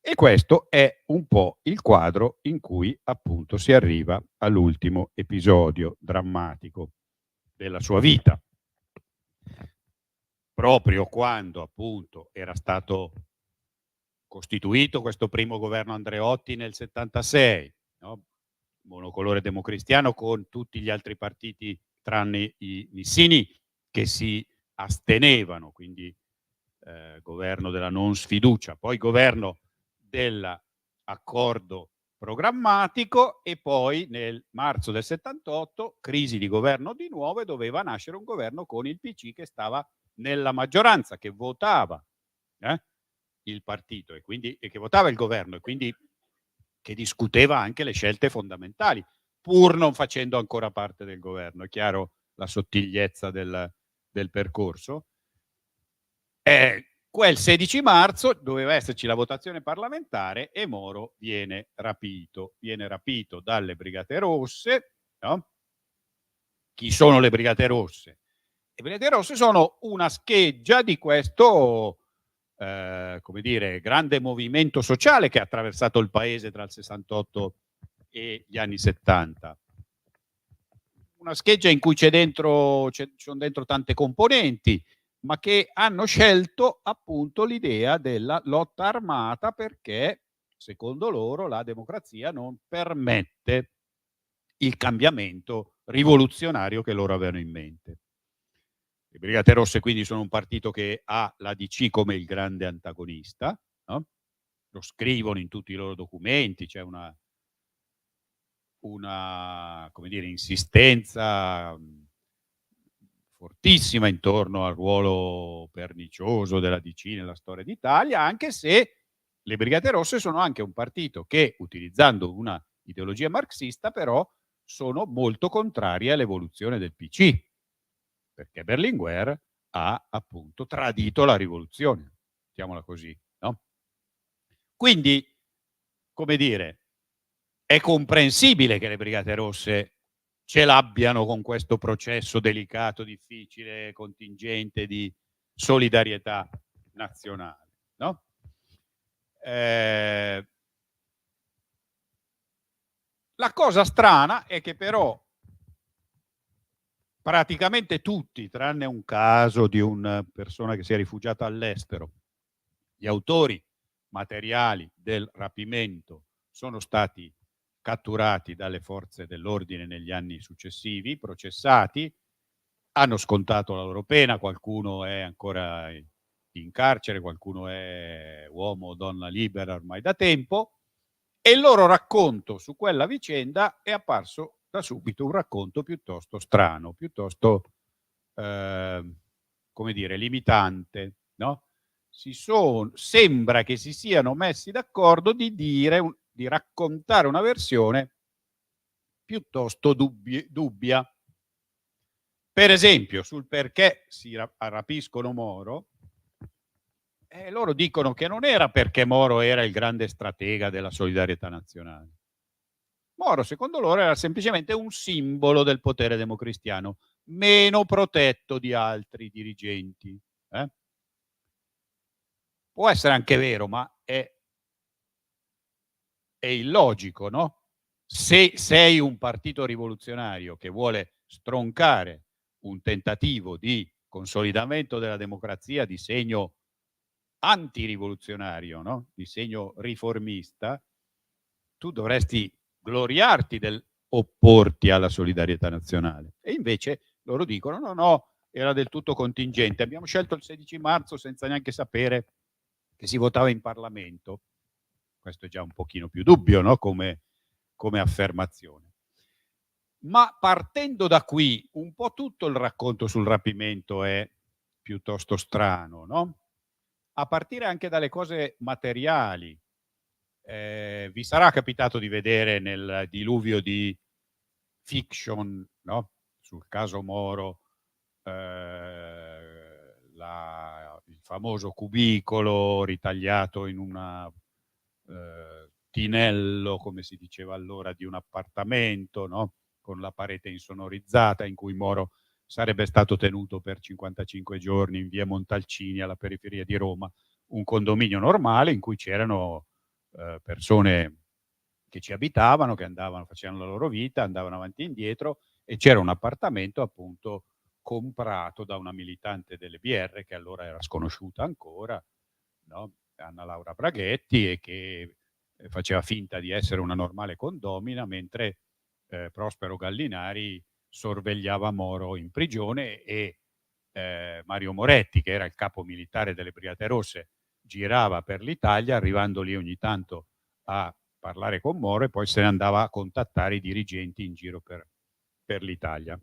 e questo è un po' il quadro in cui appunto si arriva all'ultimo episodio drammatico della sua vita. Proprio quando appunto era stato costituito questo primo governo Andreotti nel 76, no? Monocolore democristiano con tutti gli altri partiti tranne i Missini che si astenevano, quindi governo della non sfiducia, poi governo dell'accordo programmatico e poi nel marzo del 78 crisi di governo di nuovo e doveva nascere un governo con il PC che stava nella maggioranza, che votava il partito e che votava il governo e quindi che discuteva anche le scelte fondamentali, pur non facendo ancora parte del governo. È chiaro la sottigliezza del percorso. Quel 16 marzo doveva esserci la votazione parlamentare e Moro viene rapito dalle Brigate Rosse, no? Chi sono le Brigate Rosse? Le Brigate Rosse sono una scheggia di questo come dire, grande movimento sociale che ha attraversato il paese tra il 68 e gli anni 70. Una scheggia in cui ci sono dentro tante componenti, ma che hanno scelto appunto l'idea della lotta armata perché, secondo loro, la democrazia non permette il cambiamento rivoluzionario che loro avevano in mente. Le Brigate Rosse quindi sono un partito che ha la DC come il grande antagonista, no? Lo scrivono in tutti i loro documenti, c'è una come dire, insistenza fortissima intorno al ruolo pernicioso della DC nella storia d'Italia, anche se le Brigate Rosse sono anche un partito che, utilizzando una ideologia marxista, però sono molto contrari all'evoluzione del PC, perché Berlinguer ha appunto tradito la rivoluzione, mettiamola così, no? Quindi, come dire, è comprensibile che le Brigate Rosse ce l'abbiano con questo processo delicato, difficile, contingente di solidarietà nazionale, no? La cosa strana è che però praticamente tutti, tranne un caso di una persona che si è rifugiata all'estero, gli autori materiali del rapimento sono stati catturati dalle forze dell'ordine negli anni successivi, processati, hanno scontato la loro pena, qualcuno è ancora in carcere, qualcuno è uomo o donna libera ormai da tempo, e il loro racconto su quella vicenda è apparso da subito un racconto piuttosto strano, piuttosto, come dire, limitante, no? Sembra che si siano messi d'accordo di raccontare una versione piuttosto dubbia. Per esempio, sul perché si rapiscono Moro, loro dicono che non era perché Moro era il grande stratega della solidarietà nazionale. Moro, secondo loro, era semplicemente un simbolo del potere democristiano, meno protetto di altri dirigenti. Può essere anche vero, ma è illogico, no? Se sei un partito rivoluzionario che vuole stroncare un tentativo di consolidamento della democrazia di segno antirivoluzionario, no? Di segno riformista, tu dovresti gloriarti del opporti alla solidarietà nazionale. E invece loro dicono no, no, era del tutto contingente. Abbiamo scelto il 16 marzo senza neanche sapere che si votava in Parlamento. Questo è già un pochino più dubbio, no? Come affermazione. Ma partendo da qui, un po' tutto il racconto sul rapimento è piuttosto strano, no? A partire anche dalle cose materiali. Vi sarà capitato di vedere nel diluvio di fiction, no? Sul caso Moro, il famoso cubicolo ritagliato in un tinello, come si diceva allora, di un appartamento, no? Con la parete insonorizzata, in cui Moro sarebbe stato tenuto per 55 giorni in via Montalcini, alla periferia di Roma, un condominio normale in cui c'erano persone che ci abitavano, che andavano, facevano la loro vita, andavano avanti e indietro, e c'era un appartamento appunto comprato da una militante delle BR che allora era sconosciuta ancora, no? Anna Laura Braghetti, e che faceva finta di essere una normale condomina, mentre Prospero Gallinari sorvegliava Moro in prigione, e Mario Moretti, che era il capo militare delle Brigate Rosse, girava per l'Italia, arrivando lì ogni tanto a parlare con Moro, e poi se ne andava a contattare i dirigenti in giro per l'Italia.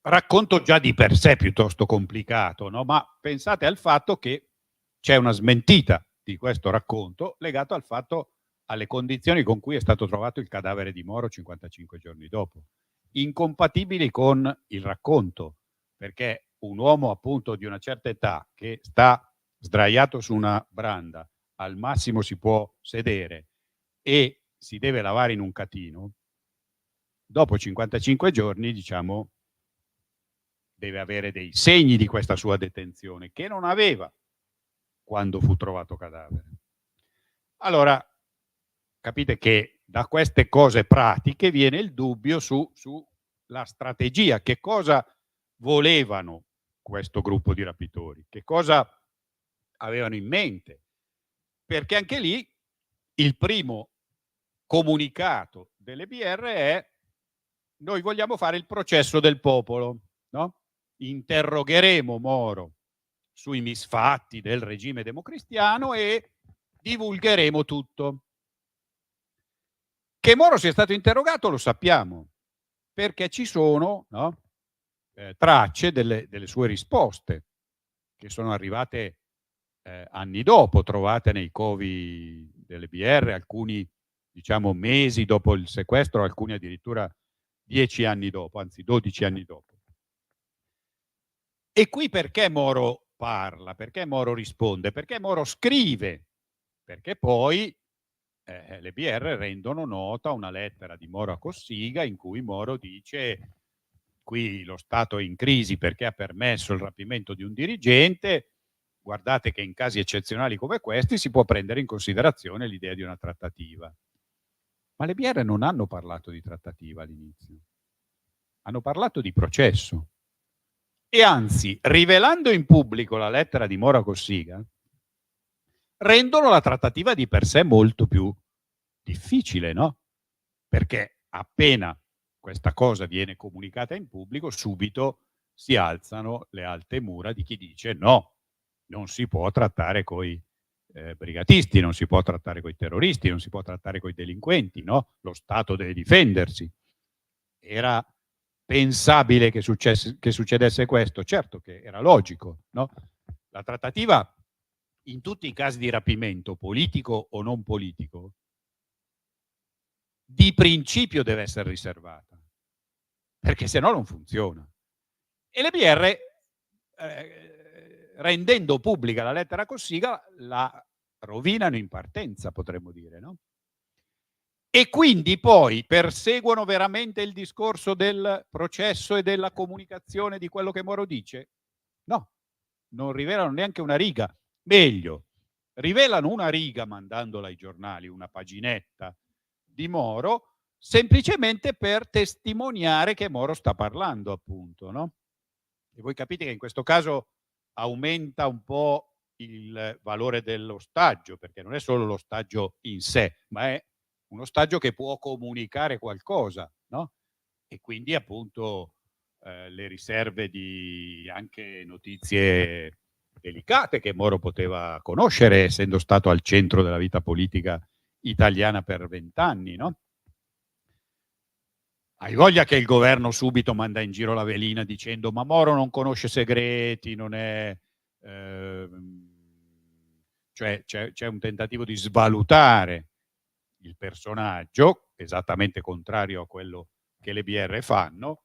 Racconto già di per sé piuttosto complicato, no? Ma pensate al fatto che c'è una smentita di questo racconto legato al fatto, alle condizioni con cui è stato trovato il cadavere di Moro 55 giorni dopo, incompatibili con il racconto, perché un uomo appunto di una certa età che sta sdraiato su una branda, al massimo si può sedere e si deve lavare in un catino, dopo 55 giorni, diciamo, deve avere dei segni di questa sua detenzione, che non aveva quando fu trovato cadavere. Allora, capite che da queste cose pratiche viene il dubbio sulla strategia. Che cosa volevano questo gruppo di rapitori? Che cosa avevano in mente? Perché anche lì il primo comunicato delle BR è: noi vogliamo fare il processo del popolo, no? Interrogheremo Moro sui misfatti del regime democristiano e divulgheremo tutto. Che Moro sia stato interrogato lo sappiamo, perché ci sono, no, tracce delle sue risposte, che sono arrivate anni dopo, trovate nei covi delle BR, alcuni diciamo mesi dopo il sequestro, alcuni addirittura 10 anni dopo, anzi 12 anni dopo. E qui perché Moro parla, perché Moro risponde, perché Moro scrive, perché poi le BR rendono nota una lettera di Moro a Cossiga in cui Moro dice: qui lo Stato è in crisi perché ha permesso il rapimento di un dirigente, guardate che in casi eccezionali come questi si può prendere in considerazione l'idea di una trattativa. Ma le BR non hanno parlato di trattativa all'inizio, hanno parlato di processo. E anzi, rivelando in pubblico la lettera di Moro a Cossiga, rendono la trattativa di per sé molto più difficile, no? Perché appena questa cosa viene comunicata in pubblico, subito si alzano le alte mura di chi dice no, non si può trattare coi brigatisti, non si può trattare coi terroristi, non si può trattare coi delinquenti, no? Lo Stato deve difendersi. Era pensabile che succedesse questo? Certo che era logico, no? La trattativa in tutti i casi di rapimento, politico o non politico, di principio deve essere riservata, perché se no non funziona. E le BR, rendendo pubblica la lettera Cossiga, la rovinano in partenza, potremmo dire, no? E quindi poi perseguono veramente il discorso del processo e della comunicazione di quello che Moro dice? No, non rivelano neanche una riga. Meglio, rivelano una riga mandandola ai giornali, una paginetta di Moro, semplicemente per testimoniare che Moro sta parlando, appunto, no? E voi capite che in questo caso aumenta un po' il valore dell'ostaggio, perché non è solo l'ostaggio in sé, ma è un ostaggio che può comunicare qualcosa, no? E quindi appunto le riserve di anche notizie delicate che Moro poteva conoscere, essendo stato al centro della vita politica italiana per 20 anni, no? Hai voglia che il governo subito manda in giro la velina dicendo ma Moro non conosce segreti, non è... cioè c'è un tentativo di svalutare il personaggio, esattamente contrario a quello che le BR fanno,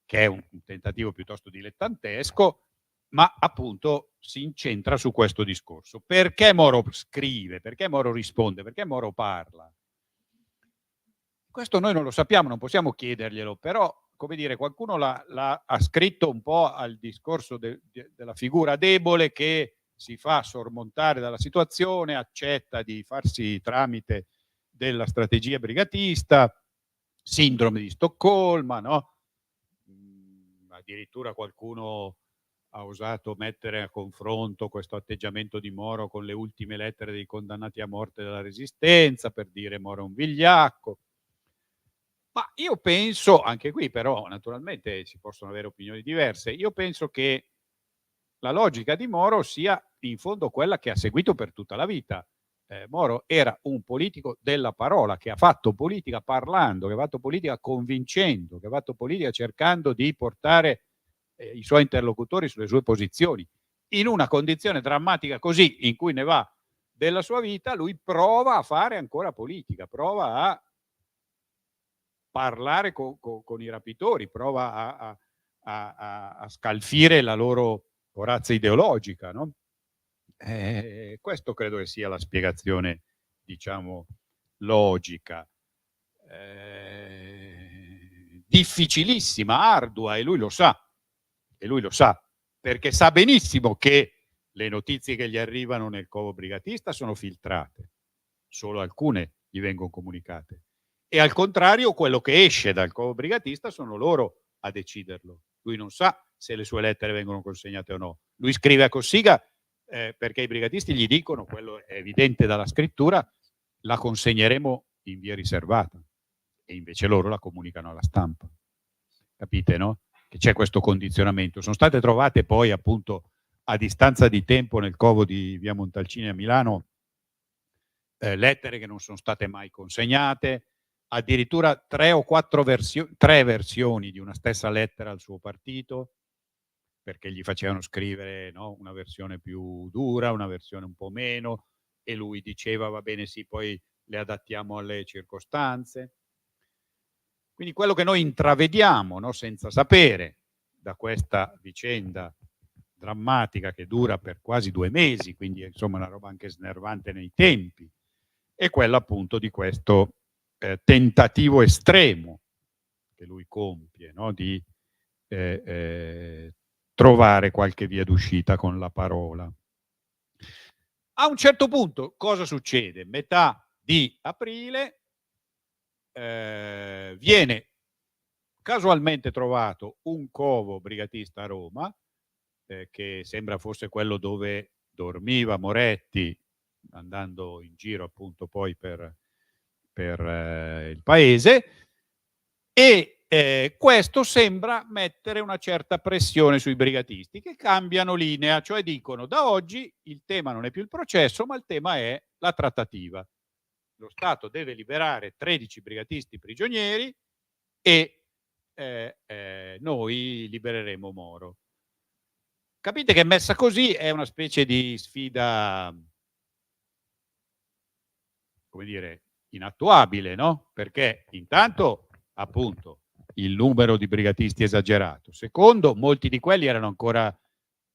che è un tentativo piuttosto dilettantesco, ma appunto si incentra su questo discorso. Perché Moro scrive? Perché Moro risponde? Perché Moro parla? Questo noi non lo sappiamo, non possiamo chiederglielo, però, come dire, qualcuno ha scritto un po' al discorso della figura debole che si fa sormontare dalla situazione, accetta di farsi tramite della strategia brigatista, sindrome di Stoccolma, no? Addirittura qualcuno ha osato mettere a confronto questo atteggiamento di Moro con le ultime lettere dei condannati a morte della Resistenza, per dire Moro è un vigliacco. Ma io penso, anche qui però naturalmente si possono avere opinioni diverse, io penso che la logica di Moro sia in fondo quella che ha seguito per tutta la vita. Moro era un politico della parola, che ha fatto politica parlando, che ha fatto politica convincendo, che ha fatto politica cercando di portare i suoi interlocutori sulle sue posizioni. In una condizione drammatica così, in cui ne va della sua vita, lui prova a fare ancora politica, prova a parlare con i rapitori, prova a scalfire la loro corazza ideologica, no? Questo credo che sia la spiegazione, diciamo, logica. Difficilissima, ardua, e lui lo sa, perché sa benissimo che le notizie che gli arrivano nel covo brigatista sono filtrate, solo alcune gli vengono comunicate. E al contrario, quello che esce dal covo brigatista sono loro a deciderlo. Lui non sa se le sue lettere vengono consegnate o no. Lui scrive a Cossiga perché i brigatisti gli dicono, quello è evidente dalla scrittura, la consegneremo in via riservata, e invece loro la comunicano alla stampa. Capite, no? Che c'è questo condizionamento. Sono state trovate poi appunto a distanza di tempo nel covo di via Montalcini a Milano lettere che non sono state mai consegnate, addirittura 3 o 4 versioni di una stessa lettera al suo partito, perché gli facevano scrivere, no, una versione più dura, una versione un po' meno, e lui diceva va bene sì, poi le adattiamo alle circostanze. Quindi quello che noi intravediamo, no, senza sapere, da questa vicenda drammatica che dura per quasi 2 mesi, quindi insomma una roba anche snervante nei tempi, è quella appunto di questo tentativo estremo che lui compie, no? Di trovare qualche via d'uscita con la parola. A un certo punto cosa succede? Metà di aprile viene casualmente trovato un covo brigatista a Roma, che sembra fosse quello dove dormiva Moretti, andando in giro appunto poi per il paese, e questo sembra mettere una certa pressione sui brigatisti, che cambiano linea, cioè dicono: da oggi il tema non è più il processo, ma il tema è la trattativa. Lo Stato deve liberare 13 brigatisti prigionieri e noi libereremo Moro. Capite che messa così è una specie di sfida, come dire, inattuabile, no? Perché intanto, appunto, il numero di brigatisti esagerato. Secondo, molti di quelli erano ancora,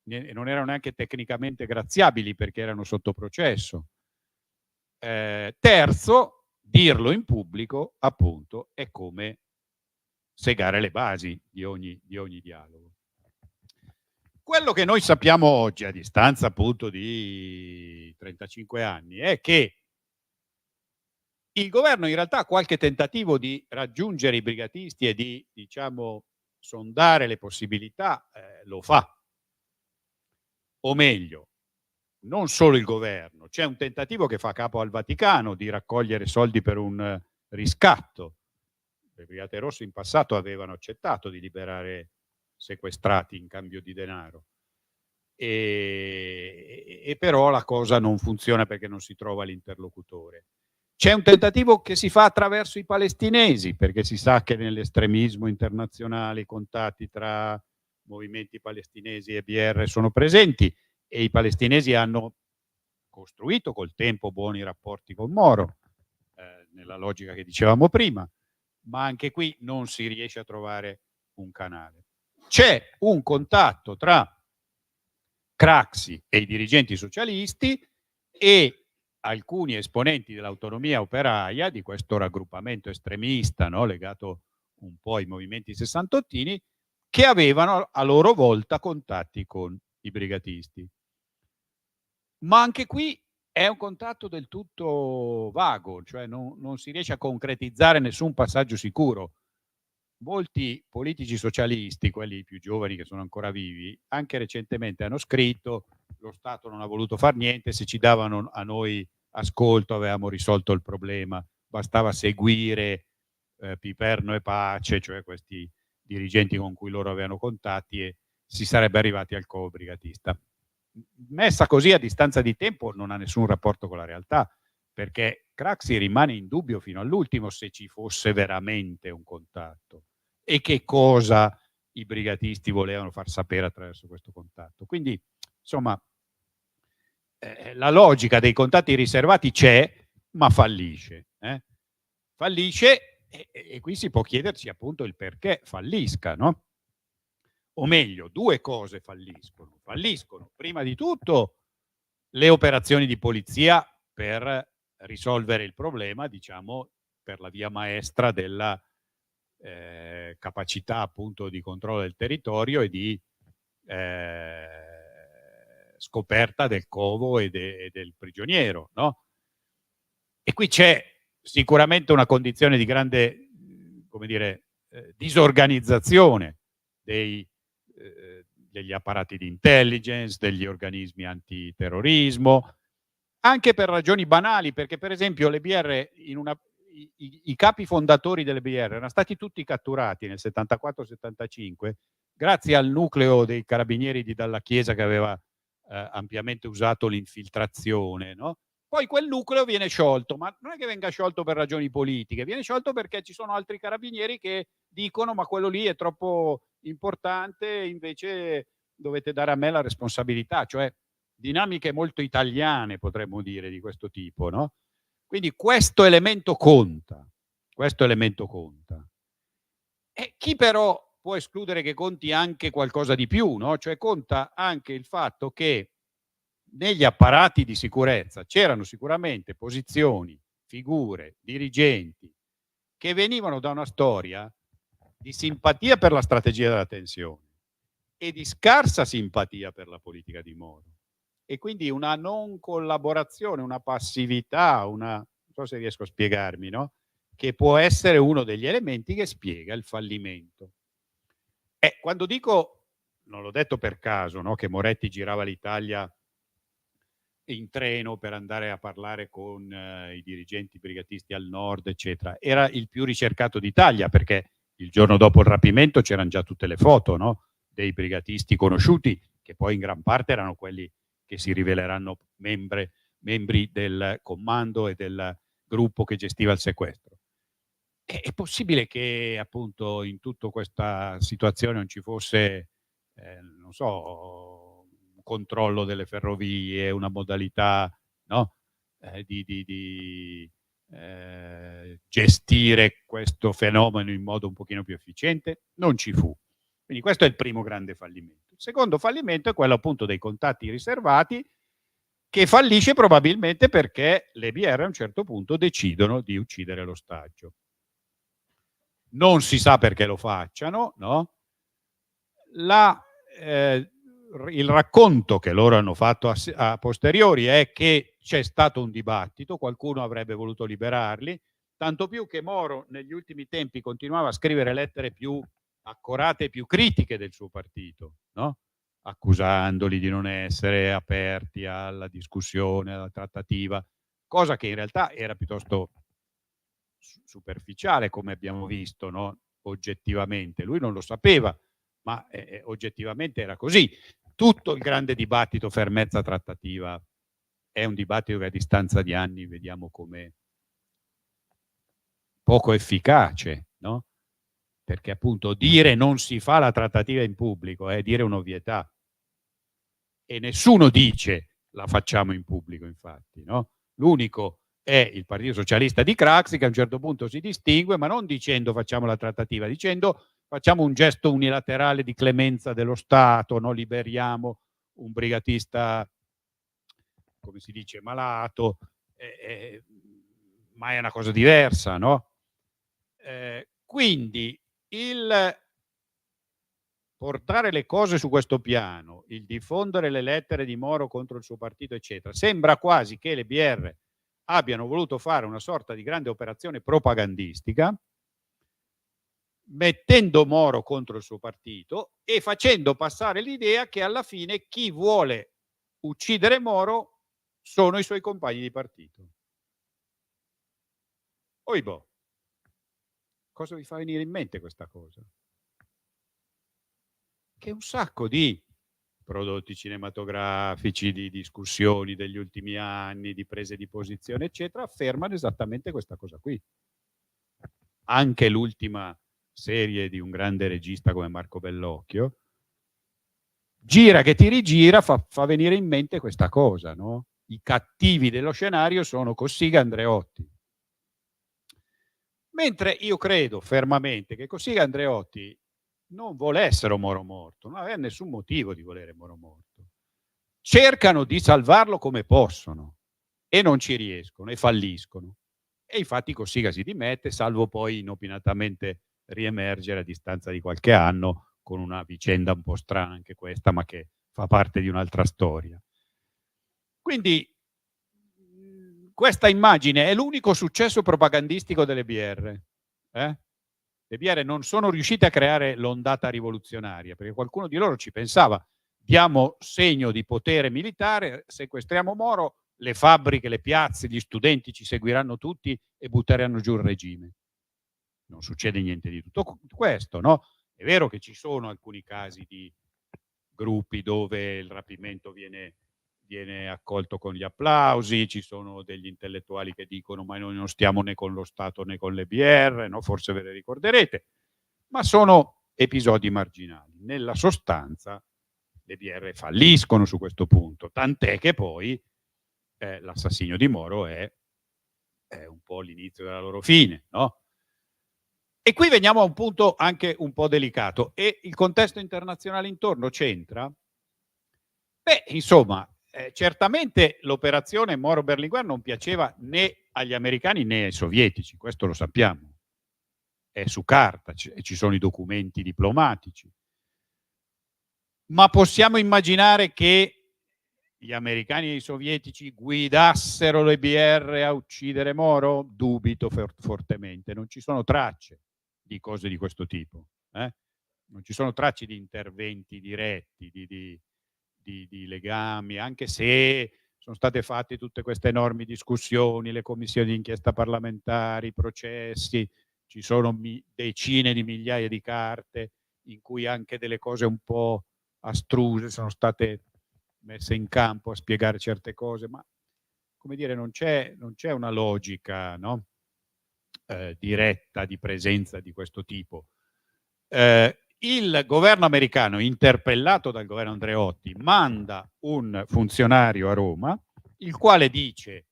non erano neanche tecnicamente graziabili perché erano sotto processo. Terzo, dirlo in pubblico, appunto, è come segare le basi di ogni dialogo. Quello che noi sappiamo oggi, a distanza appunto di 35 anni, è che il governo in realtà qualche tentativo di raggiungere i brigatisti e di, diciamo, sondare le possibilità lo fa. O meglio, non solo il governo, c'è un tentativo che fa capo al Vaticano di raccogliere soldi per un riscatto. Le Brigate Rosse in passato avevano accettato di liberare sequestrati in cambio di denaro. E però la cosa non funziona perché non si trova l'interlocutore. C'è un tentativo che si fa attraverso i palestinesi, perché si sa che nell'estremismo internazionale i contatti tra movimenti palestinesi e BR sono presenti, e i palestinesi hanno costruito col tempo buoni rapporti con Moro, nella logica che dicevamo prima, ma anche qui non si riesce a trovare un canale. C'è un contatto tra Craxi e i dirigenti socialisti e alcuni esponenti dell'autonomia operaia, di questo raggruppamento estremista, no, legato un po' ai movimenti sessantottini, che avevano a loro volta contatti con i brigatisti. Ma anche qui è un contatto del tutto vago, cioè non si riesce a concretizzare nessun passaggio sicuro. Molti politici socialisti, quelli più giovani che sono ancora vivi, anche recentemente hanno scritto: lo Stato non ha voluto far niente, se ci davano a noi ascolto avevamo risolto il problema, bastava seguire Piperno e Pace, cioè questi dirigenti con cui loro avevano contatti, e si sarebbe arrivati al covo brigatista. Messa così a distanza di tempo non ha nessun rapporto con la realtà, perché Craxi rimane in dubbio fino all'ultimo se ci fosse veramente un contatto e che cosa i brigatisti volevano far sapere attraverso questo contatto. Quindi, insomma, la logica dei contatti riservati c'è, ma fallisce. Fallisce e qui si può chiedersi appunto il perché fallisca, no? O meglio, due cose falliscono. Falliscono, prima di tutto, le operazioni di polizia per risolvere il problema, diciamo, per la via maestra della capacità appunto di controllo del territorio e di scoperta del covo e del prigioniero, no? E qui c'è sicuramente una condizione di grande, come dire, disorganizzazione degli apparati di intelligence, degli organismi antiterrorismo, anche per ragioni banali, perché per esempio le BR, i capi fondatori delle BR erano stati tutti catturati nel 74-75 grazie al nucleo dei carabinieri di Dalla Chiesa che aveva ampiamente usato l'infiltrazione, no? Poi quel nucleo viene sciolto, ma non è che venga sciolto per ragioni politiche, viene sciolto perché ci sono altri carabinieri che dicono: ma quello lì è troppo importante, invece dovete dare a me la responsabilità, cioè dinamiche molto italiane, potremmo dire, di questo tipo, no? Quindi questo elemento conta. E chi però può escludere che conti anche qualcosa di più, no? Cioè conta anche il fatto che negli apparati di sicurezza c'erano sicuramente posizioni figure, dirigenti, che venivano da una storia di simpatia per la strategia della tensione e di scarsa simpatia per la politica di Moro. E quindi una non collaborazione, una passività, non so se riesco a spiegarmi, no? Che può essere uno degli elementi che spiega il fallimento. Quando dico, non l'ho detto per caso, no? Che Moretti girava l'Italia in treno per andare a parlare con i dirigenti brigatisti al nord, eccetera. Era il più ricercato d'Italia, perché il giorno dopo il rapimento c'erano già tutte le foto, no? Dei brigatisti conosciuti, che poi in gran parte erano quelli che si riveleranno membri del comando e del gruppo che gestiva il sequestro. È possibile che appunto in tutta questa situazione non ci fosse, non so, un controllo delle ferrovie, una modalità, no? Di gestire questo fenomeno in modo un pochino più efficiente? Non ci fu. Quindi questo è il primo grande fallimento. Il secondo fallimento è quello appunto dei contatti riservati, che fallisce probabilmente perché le BR a un certo punto decidono di uccidere l'ostaggio. Non si sa perché lo facciano, no? Il racconto che loro hanno fatto a posteriori è che c'è stato un dibattito, qualcuno avrebbe voluto liberarli, tanto più che Moro negli ultimi tempi continuava a scrivere lettere più accorate e più critiche del suo partito, no? Accusandoli di non essere aperti alla discussione, alla trattativa, cosa che in realtà era piuttosto superficiale, come abbiamo visto, no? Oggettivamente. Lui non lo sapeva, ma oggettivamente era così. Tutto il grande dibattito fermezza trattativa è un dibattito che a distanza di anni vediamo come poco efficace, no? Perché appunto dire non si fa la trattativa in pubblico è dire un'ovvietà. E nessuno dice la facciamo in pubblico, infatti, no? L'unico è il Partito Socialista di Craxi, che a un certo punto si distingue, ma non dicendo facciamo la trattativa, dicendo facciamo un gesto unilaterale di clemenza dello Stato, no? Liberiamo un brigatista, come si dice, malato, ma è una cosa diversa, no? Quindi il portare le cose su questo piano, il diffondere le lettere di Moro contro il suo partito, eccetera, sembra quasi che le BR abbiano voluto fare una sorta di grande operazione propagandistica, mettendo Moro contro il suo partito e facendo passare l'idea che alla fine chi vuole uccidere Moro sono i suoi compagni di partito. Oibò, cosa vi fa venire in mente questa cosa? Che un sacco di prodotti cinematografici, di discussioni degli ultimi anni, di prese di posizione, eccetera, affermano esattamente questa cosa qui. Anche l'ultima serie di un grande regista come Marco Bellocchio, gira che ti rigira, fa venire in mente questa cosa, no? I cattivi dello scenario sono Cossiga e Andreotti. Mentre io credo fermamente che Cossiga e Andreotti non volessero Moro morto, non aveva nessun motivo di volere Moro morto. Cercano di salvarlo come possono e non ci riescono e falliscono. E infatti Cossiga si dimette, salvo poi inopinatamente riemergere a distanza di qualche anno con una vicenda un po' strana anche questa, ma che fa parte di un'altra storia. Quindi questa immagine è l'unico successo propagandistico delle BR. Le BR non sono riuscite a creare l'ondata rivoluzionaria, perché qualcuno di loro ci pensava: diamo segno di potere militare, sequestriamo Moro, le fabbriche, le piazze, gli studenti ci seguiranno tutti e butteranno giù il regime. Non succede niente di tutto questo, no? È vero che ci sono alcuni casi di gruppi dove il rapimento viene accolto con gli applausi, ci sono degli intellettuali che dicono ma noi non stiamo né con lo Stato né con le BR, no? Forse ve le ricorderete, ma sono episodi marginali. Nella sostanza le BR falliscono su questo punto, tant'è che poi l'assassinio di Moro è un po' l'inizio della loro fine, no? E qui veniamo a un punto anche un po' delicato, e il contesto internazionale intorno c'entra? Beh, insomma, certamente l'operazione Moro-Berlinguer non piaceva né agli americani né ai sovietici, questo lo sappiamo, è su carta, ci sono i documenti diplomatici. Ma possiamo immaginare che gli americani e i sovietici guidassero le BR a uccidere Moro? Dubito fortemente, non ci sono tracce di cose di questo tipo. Non ci sono tracce di interventi diretti, di legami, anche se sono state fatte tutte queste enormi discussioni, le commissioni di inchiesta parlamentari, i processi, ci sono decine di migliaia di carte in cui anche delle cose un po' astruse sono state messe in campo a spiegare certe cose, ma come dire, non c'è una logica, no? Diretta di presenza di questo tipo. Il governo americano, interpellato dal governo Andreotti, manda un funzionario a Roma, il quale dice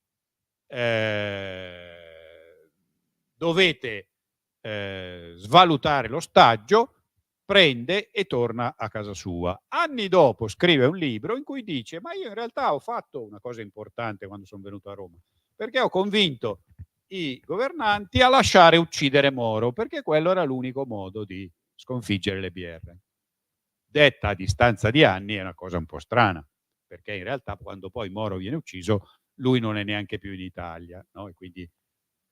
dovete svalutare l'ostaggio, prende e torna a casa sua. Anni dopo scrive un libro in cui dice: ma io in realtà ho fatto una cosa importante quando sono venuto a Roma, perché ho convinto i governanti a lasciare uccidere Moro, perché quello era l'unico modo di sconfiggere le BR. Detta a distanza di anni è una cosa un po' strana, perché in realtà quando poi Moro viene ucciso lui non è neanche più in Italia, no? E quindi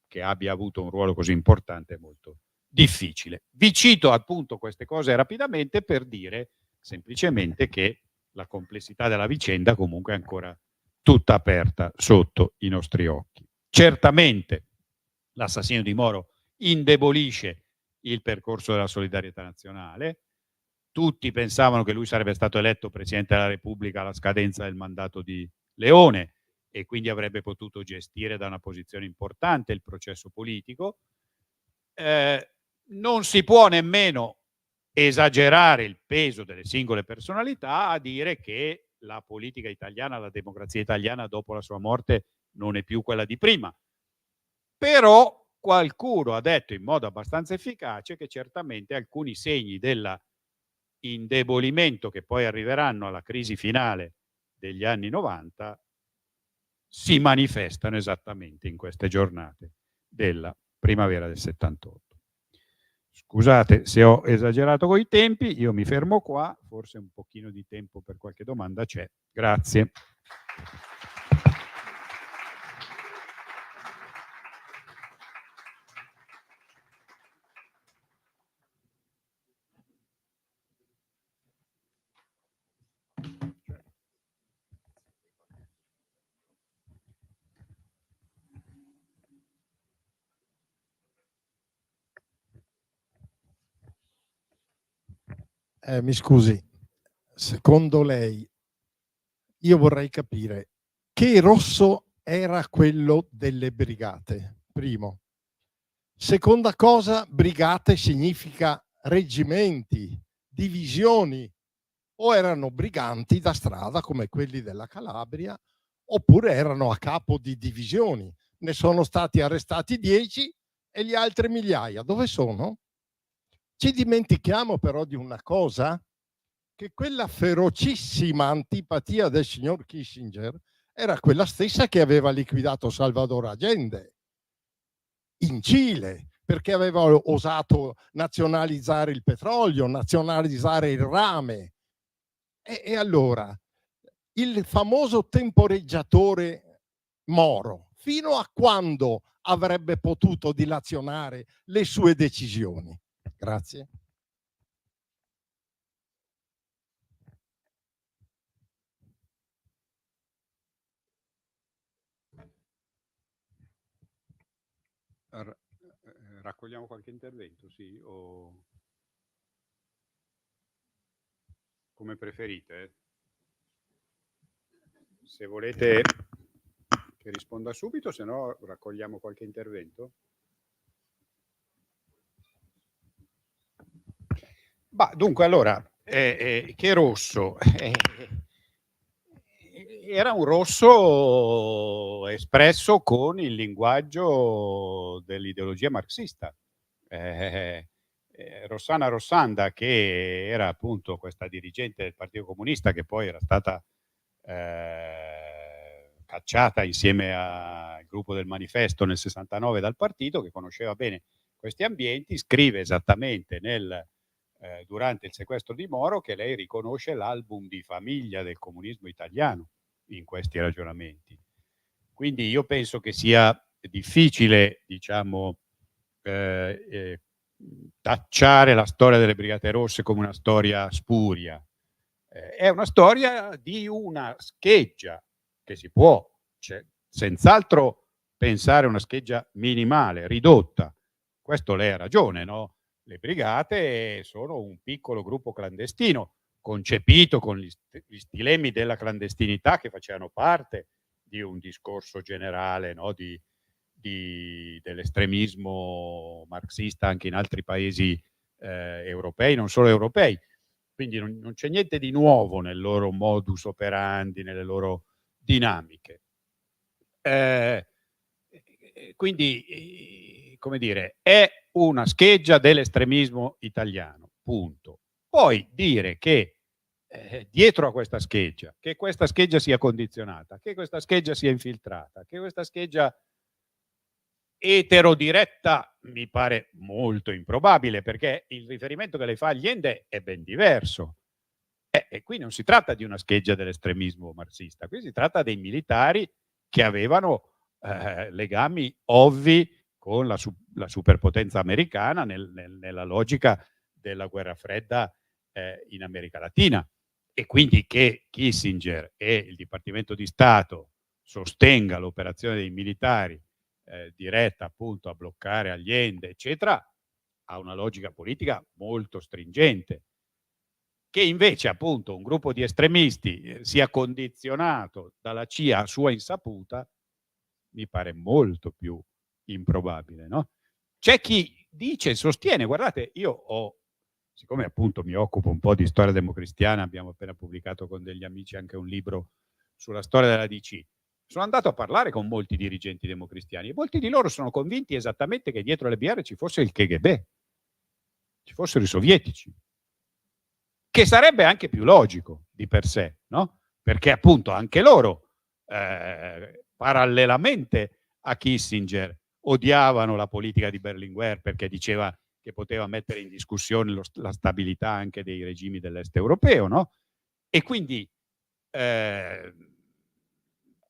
che abbia avuto un ruolo così importante è molto difficile. Vi cito appunto queste cose rapidamente per dire semplicemente che la complessità della vicenda comunque è ancora tutta aperta sotto i nostri occhi. Certamente l'assassinio di Moro indebolisce il percorso della solidarietà nazionale. Tutti pensavano che lui sarebbe stato eletto Presidente della Repubblica alla scadenza del mandato di Leone e quindi avrebbe potuto gestire da una posizione importante il processo politico. Non si può nemmeno esagerare il peso delle singole personalità a dire che la politica italiana, la democrazia italiana dopo la sua morte non è più quella di prima. Però qualcuno ha detto in modo abbastanza efficace che certamente alcuni segni dell'indebolimento che poi arriveranno alla crisi finale degli anni 90 si manifestano esattamente in queste giornate della primavera del 78. Scusate se ho esagerato con i tempi, io mi fermo qua, forse un pochino di tempo per qualche domanda c'è. Grazie. Mi scusi, secondo lei, io vorrei capire che rosso era quello delle brigate, primo. Seconda cosa, brigate significa reggimenti, divisioni, o erano briganti da strada come quelli della Calabria, oppure erano a capo di divisioni. Ne sono stati arrestati 10 e gli altri migliaia. Dove sono? Ci dimentichiamo però di una cosa, che quella ferocissima antipatia del signor Kissinger era quella stessa che aveva liquidato Salvador Allende in Cile, perché aveva osato nazionalizzare il petrolio, nazionalizzare il rame. E allora, il famoso temporeggiatore Moro, fino a quando avrebbe potuto dilazionare le sue decisioni? Grazie. Raccogliamo qualche intervento, sì, o come preferite. Se volete che risponda subito, se no raccogliamo qualche intervento. Bah, dunque, allora, che rosso? Era un rosso espresso con il linguaggio dell'ideologia marxista. Rossana Rossanda, che era appunto questa dirigente del Partito Comunista, che poi era stata cacciata insieme al gruppo del Manifesto nel 69 dal partito, che conosceva bene questi ambienti, scrive esattamente durante il sequestro di Moro che lei riconosce l'album di famiglia del comunismo italiano in questi ragionamenti. Quindi io penso che sia difficile, diciamo, tacciare la storia delle Brigate Rosse come una storia spuria. È una storia di una scheggia che si può senz'altro pensare una scheggia minimale, ridotta. Questo lei ha ragione, no? Le brigate sono un piccolo gruppo clandestino, concepito con gli stilemi della clandestinità che facevano parte di un discorso generale, no? Dell'estremismo marxista anche in altri paesi europei, non solo europei. Quindi non c'è niente di nuovo nel loro modus operandi, nelle loro dinamiche. Quindi, come dire, è una scheggia dell'estremismo italiano, punto. Poi dire che dietro a questa scheggia, che questa scheggia sia condizionata, che questa scheggia sia infiltrata, che questa scheggia eterodiretta mi pare molto improbabile, perché il riferimento che lei fa agli Ende è ben diverso. E qui non si tratta di una scheggia dell'estremismo marxista, qui si tratta dei militari che avevano legami ovvi con la superpotenza americana nella logica della guerra fredda in America Latina, e quindi che Kissinger e il Dipartimento di Stato sostenga l'operazione dei militari diretta appunto a bloccare Allende, eccetera, ha una logica politica molto stringente. Che invece appunto un gruppo di estremisti sia condizionato dalla CIA a sua insaputa mi pare molto più improbabile, no? C'è chi dice, sostiene, guardate, siccome appunto mi occupo un po' di storia democristiana, abbiamo appena pubblicato con degli amici anche un libro sulla storia della DC, sono andato a parlare con molti dirigenti democristiani e molti di loro sono convinti esattamente che dietro le BR ci fosse il KGB, ci fossero i sovietici, che sarebbe anche più logico di per sé, no? Perché appunto anche loro, parallelamente a Kissinger, odiavano la politica di Berlinguer perché diceva che poteva mettere in discussione la stabilità anche dei regimi dell'est europeo, no? E quindi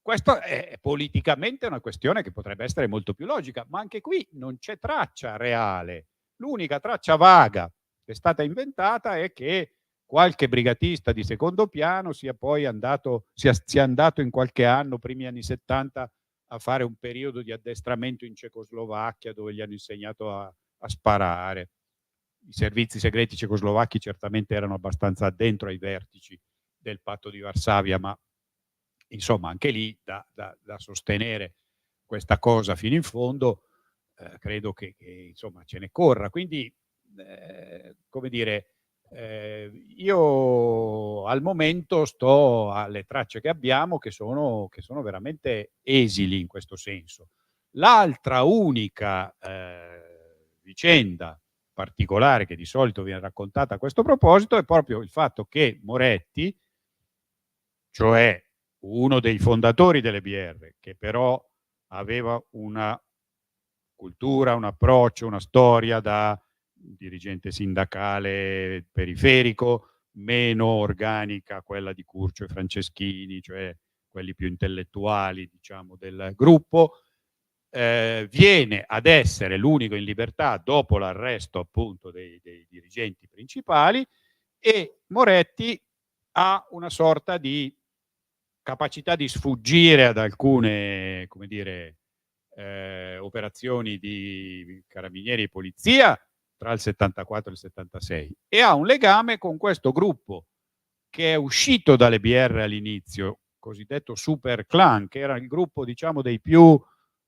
questo è politicamente una questione che potrebbe essere molto più logica, ma anche qui non c'è traccia reale. L'unica traccia vaga che è stata inventata è che qualche brigatista di secondo piano sia andato in qualche anno, primi anni 70, a fare un periodo di addestramento in Cecoslovacchia dove gli hanno insegnato a sparare. I servizi segreti cecoslovacchi certamente erano abbastanza addentro ai vertici del patto di Varsavia, ma insomma anche lì da sostenere questa cosa fino in fondo, credo che insomma ce ne corra. Quindi come dire, io al momento sto alle tracce che abbiamo che sono veramente esili in questo senso. L'altra unica vicenda particolare che di solito viene raccontata a questo proposito è proprio il fatto che Moretti, cioè uno dei fondatori delle BR, che però aveva una cultura, un approccio, una storia da dirigente sindacale periferico, meno organica quella di Curcio e Franceschini, cioè quelli più intellettuali, diciamo, del gruppo, viene ad essere l'unico in libertà dopo l'arresto appunto dei dirigenti principali, e Moretti ha una sorta di capacità di sfuggire ad alcune, come dire, operazioni di carabinieri e polizia tra il 74 e il 76, e ha un legame con questo gruppo che è uscito dalle BR all'inizio, cosiddetto Super Clan, che era il gruppo, diciamo, dei più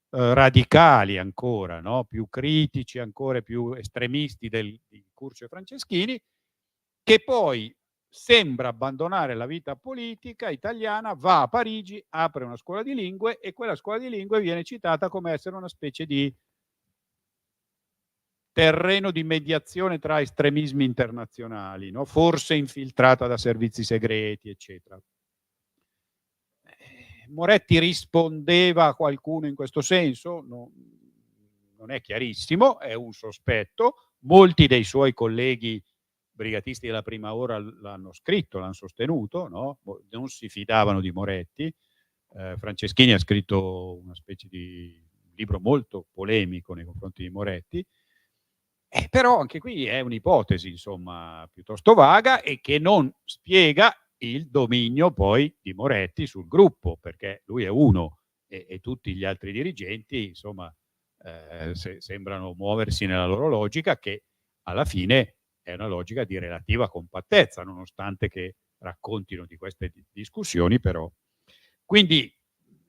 radicali ancora, no? Più critici, ancora più estremisti di Curcio e Franceschini, che poi sembra abbandonare la vita politica italiana, va a Parigi, apre una scuola di lingue, e quella scuola di lingue viene citata come essere una specie di terreno di mediazione tra estremismi internazionali, no? Forse infiltrata da servizi segreti, eccetera. Moretti rispondeva a qualcuno in questo senso? No, non è chiarissimo, è un sospetto. Molti dei suoi colleghi brigatisti della prima ora l'hanno scritto, l'hanno sostenuto, no? Non si fidavano di Moretti. Franceschini ha scritto una specie di libro molto polemico nei confronti di Moretti, però anche qui è un'ipotesi, insomma, piuttosto vaga e che non spiega il dominio poi di Moretti sul gruppo, perché lui è uno e tutti gli altri dirigenti, insomma, sembrano muoversi nella loro logica, che alla fine è una logica di relativa compattezza, nonostante che raccontino di queste discussioni, però. Quindi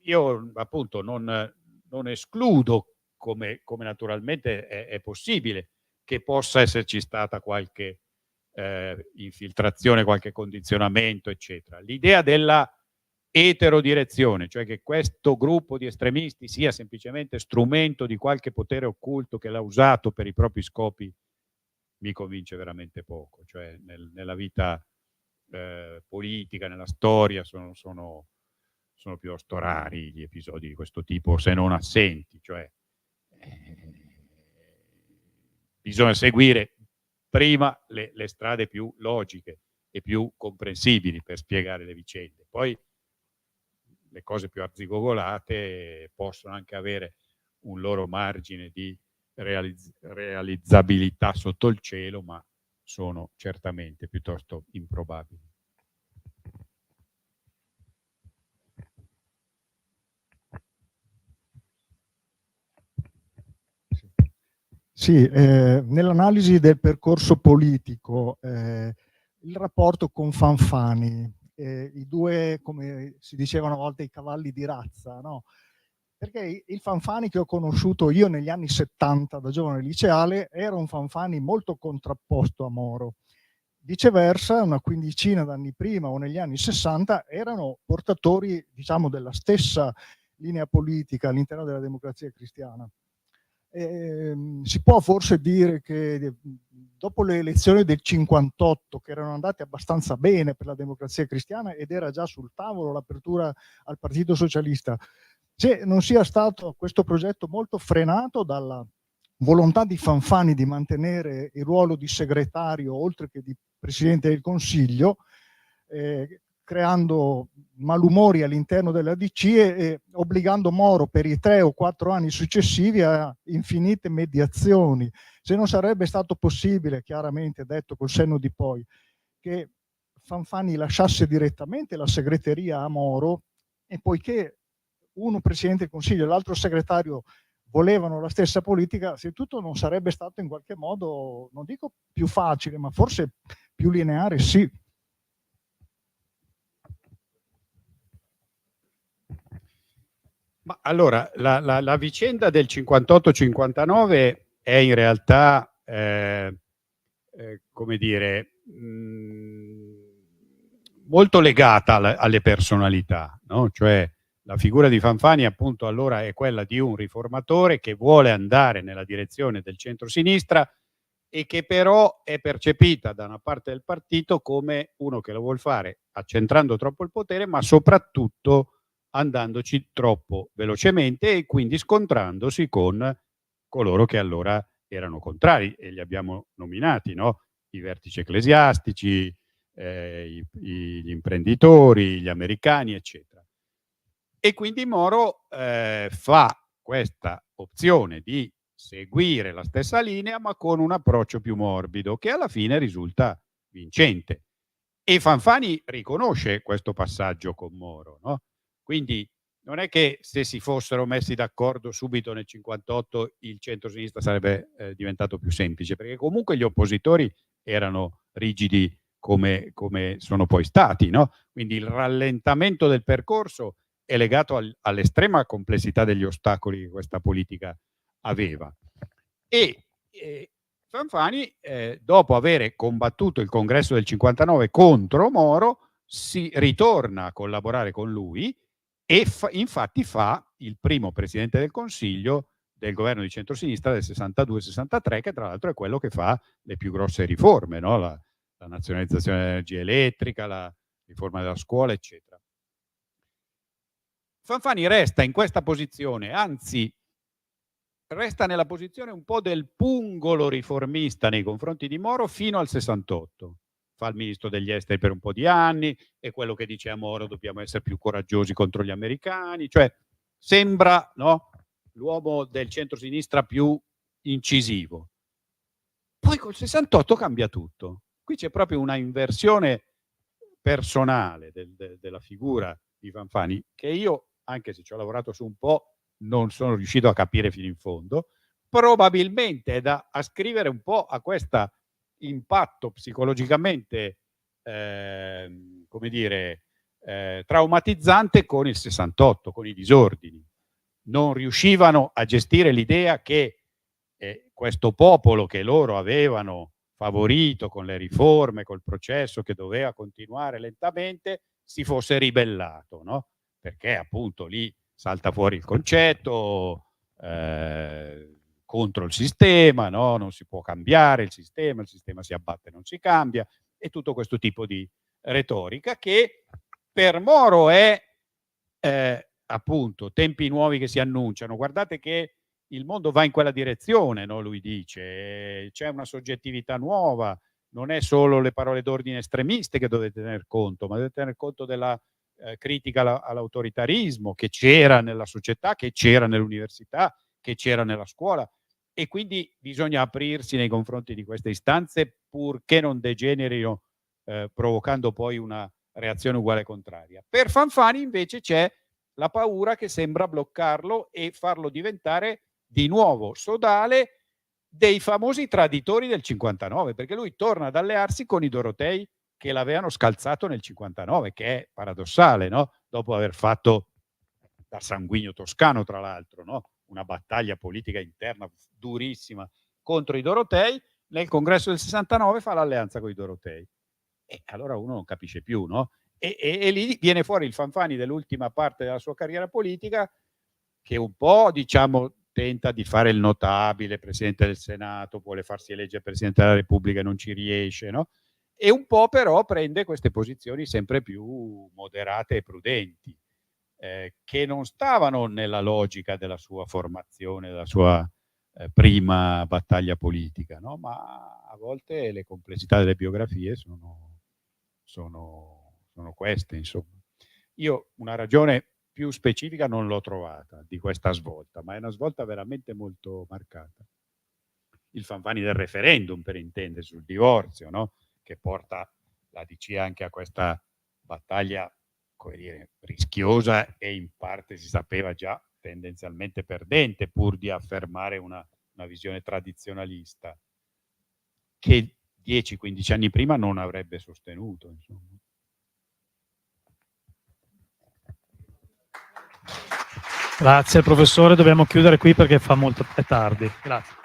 io appunto non escludo, come naturalmente è possibile, che possa esserci stata qualche infiltrazione, qualche condizionamento, eccetera. L'idea della eterodirezione, cioè che questo gruppo di estremisti sia semplicemente strumento di qualche potere occulto che l'ha usato per i propri scopi, mi convince veramente poco. Cioè nella vita politica, nella storia, sono piuttosto rari gli episodi di questo tipo, se non assenti. Cioè, bisogna seguire prima le strade più logiche e più comprensibili per spiegare le vicende. Poi le cose più arzigogolate possono anche avere un loro margine di realizzabilità sotto il cielo, ma sono certamente piuttosto improbabili. Sì, nell'analisi del percorso politico, il rapporto con Fanfani, i due, come si diceva una volta, i cavalli di razza, no? Perché il Fanfani che ho conosciuto io negli anni 70 da giovane liceale era un Fanfani molto contrapposto a Moro. Viceversa, una quindicina d'anni prima o negli anni 60 erano portatori, diciamo, della stessa linea politica all'interno della Democrazia Cristiana. Si può forse dire che dopo le elezioni del 58, che erano andate abbastanza bene per la Democrazia Cristiana ed era già sul tavolo l'apertura al Partito Socialista, se non sia stato questo progetto molto frenato dalla volontà di Fanfani di mantenere il ruolo di segretario oltre che di Presidente del Consiglio, creando malumori all'interno della DC e obbligando Moro per i 3 o 4 anni successivi a infinite mediazioni. Se non sarebbe stato possibile, chiaramente detto col senno di poi, che Fanfani lasciasse direttamente la segreteria a Moro, e poiché uno Presidente del Consiglio e l'altro segretario volevano la stessa politica, se tutto non sarebbe stato in qualche modo, non dico più facile, ma forse più lineare, sì. Ma allora, la vicenda del 58-59 è in realtà, come dire, molto legata alle personalità, no? Cioè la figura di Fanfani appunto allora è quella di un riformatore che vuole andare nella direzione del centro-sinistra e che però è percepita da una parte del partito come uno che lo vuol fare accentrando troppo il potere, ma soprattutto andandoci troppo velocemente e quindi scontrandosi con coloro che allora erano contrari, e li abbiamo nominati, no? I vertici ecclesiastici, gli imprenditori, gli americani, eccetera. E quindi Moro fa questa opzione di seguire la stessa linea, ma con un approccio più morbido, che alla fine risulta vincente. E Fanfani riconosce questo passaggio con Moro, no? Quindi non è che se si fossero messi d'accordo subito nel 58 il centro-sinistra sarebbe diventato più semplice, perché comunque gli oppositori erano rigidi come sono poi stati, no? Quindi il rallentamento del percorso è legato all'estrema complessità degli ostacoli che questa politica aveva. E Fanfani, dopo aver combattuto il congresso del 59 contro Moro, si ritorna a collaborare con lui e infatti fa il primo presidente del Consiglio del governo di centrosinistra del 62-63, che tra l'altro è quello che fa le più grosse riforme, no? La nazionalizzazione dell'energia elettrica, la riforma della scuola, eccetera. Fanfani resta in questa posizione, anzi resta nella posizione un po' del pungolo riformista nei confronti di Moro fino al 68. Fa il ministro degli esteri per un po' di anni, è quello che dice a Moro dobbiamo essere più coraggiosi contro gli americani, cioè sembra, no, l'uomo del centro-sinistra più incisivo. Poi col 68 cambia tutto. Qui c'è proprio una inversione personale della figura di Fanfani che io, anche se ci ho lavorato su un po', non sono riuscito a capire fino in fondo. Probabilmente è da ascrivere un po' a questo impatto psicologicamente, come dire, traumatizzante con il 68, con i disordini. Non riuscivano a gestire l'idea che questo popolo che loro avevano favorito con le riforme, col processo che doveva continuare lentamente, si fosse ribellato, no? Perché appunto lì salta fuori il concetto contro il sistema, no? Non si può cambiare il sistema si abbatte, non si cambia, e tutto questo tipo di retorica che per Moro è appunto tempi nuovi che si annunciano. Guardate che il mondo va in quella direzione, no? Lui dice, c'è una soggettività nuova, non è solo le parole d'ordine estremiste che dovete tener conto, ma dovete tener conto della critica all'autoritarismo che c'era nella società, che c'era nell'università, che c'era nella scuola, e quindi bisogna aprirsi nei confronti di queste istanze purché non degenerino provocando poi una reazione uguale contraria. Per Fanfani invece c'è la paura che sembra bloccarlo e farlo diventare di nuovo sodale dei famosi traditori del 59, perché lui torna ad allearsi con i Dorotei che l'avevano scalzato nel 59, che è paradossale, no? Dopo aver fatto da sanguigno toscano, tra l'altro, no? Una battaglia politica interna durissima contro i Dorotei, nel congresso del 69 fa l'alleanza con i Dorotei. E allora uno non capisce più, no? E lì viene fuori il Fanfani dell'ultima parte della sua carriera politica, che un po', diciamo, tenta di fare il notabile, presidente del Senato, vuole farsi eleggere presidente della Repubblica e non ci riesce, no? E un po' però prende queste posizioni sempre più moderate e prudenti, che non stavano nella logica della sua formazione, della sua prima battaglia politica, no? Ma a volte le complessità delle biografie sono queste, insomma. Io una ragione più specifica non l'ho trovata di questa svolta, ma è una svolta veramente molto marcata. Il Fanfani del referendum, per intendere, sul divorzio, no? Che porta la DC anche a questa battaglia, come dire, rischiosa e in parte si sapeva già tendenzialmente perdente, pur di affermare una visione tradizionalista che 10-15 anni prima non avrebbe sostenuto, insomma. Grazie professore, dobbiamo chiudere qui perché è tardi. Grazie.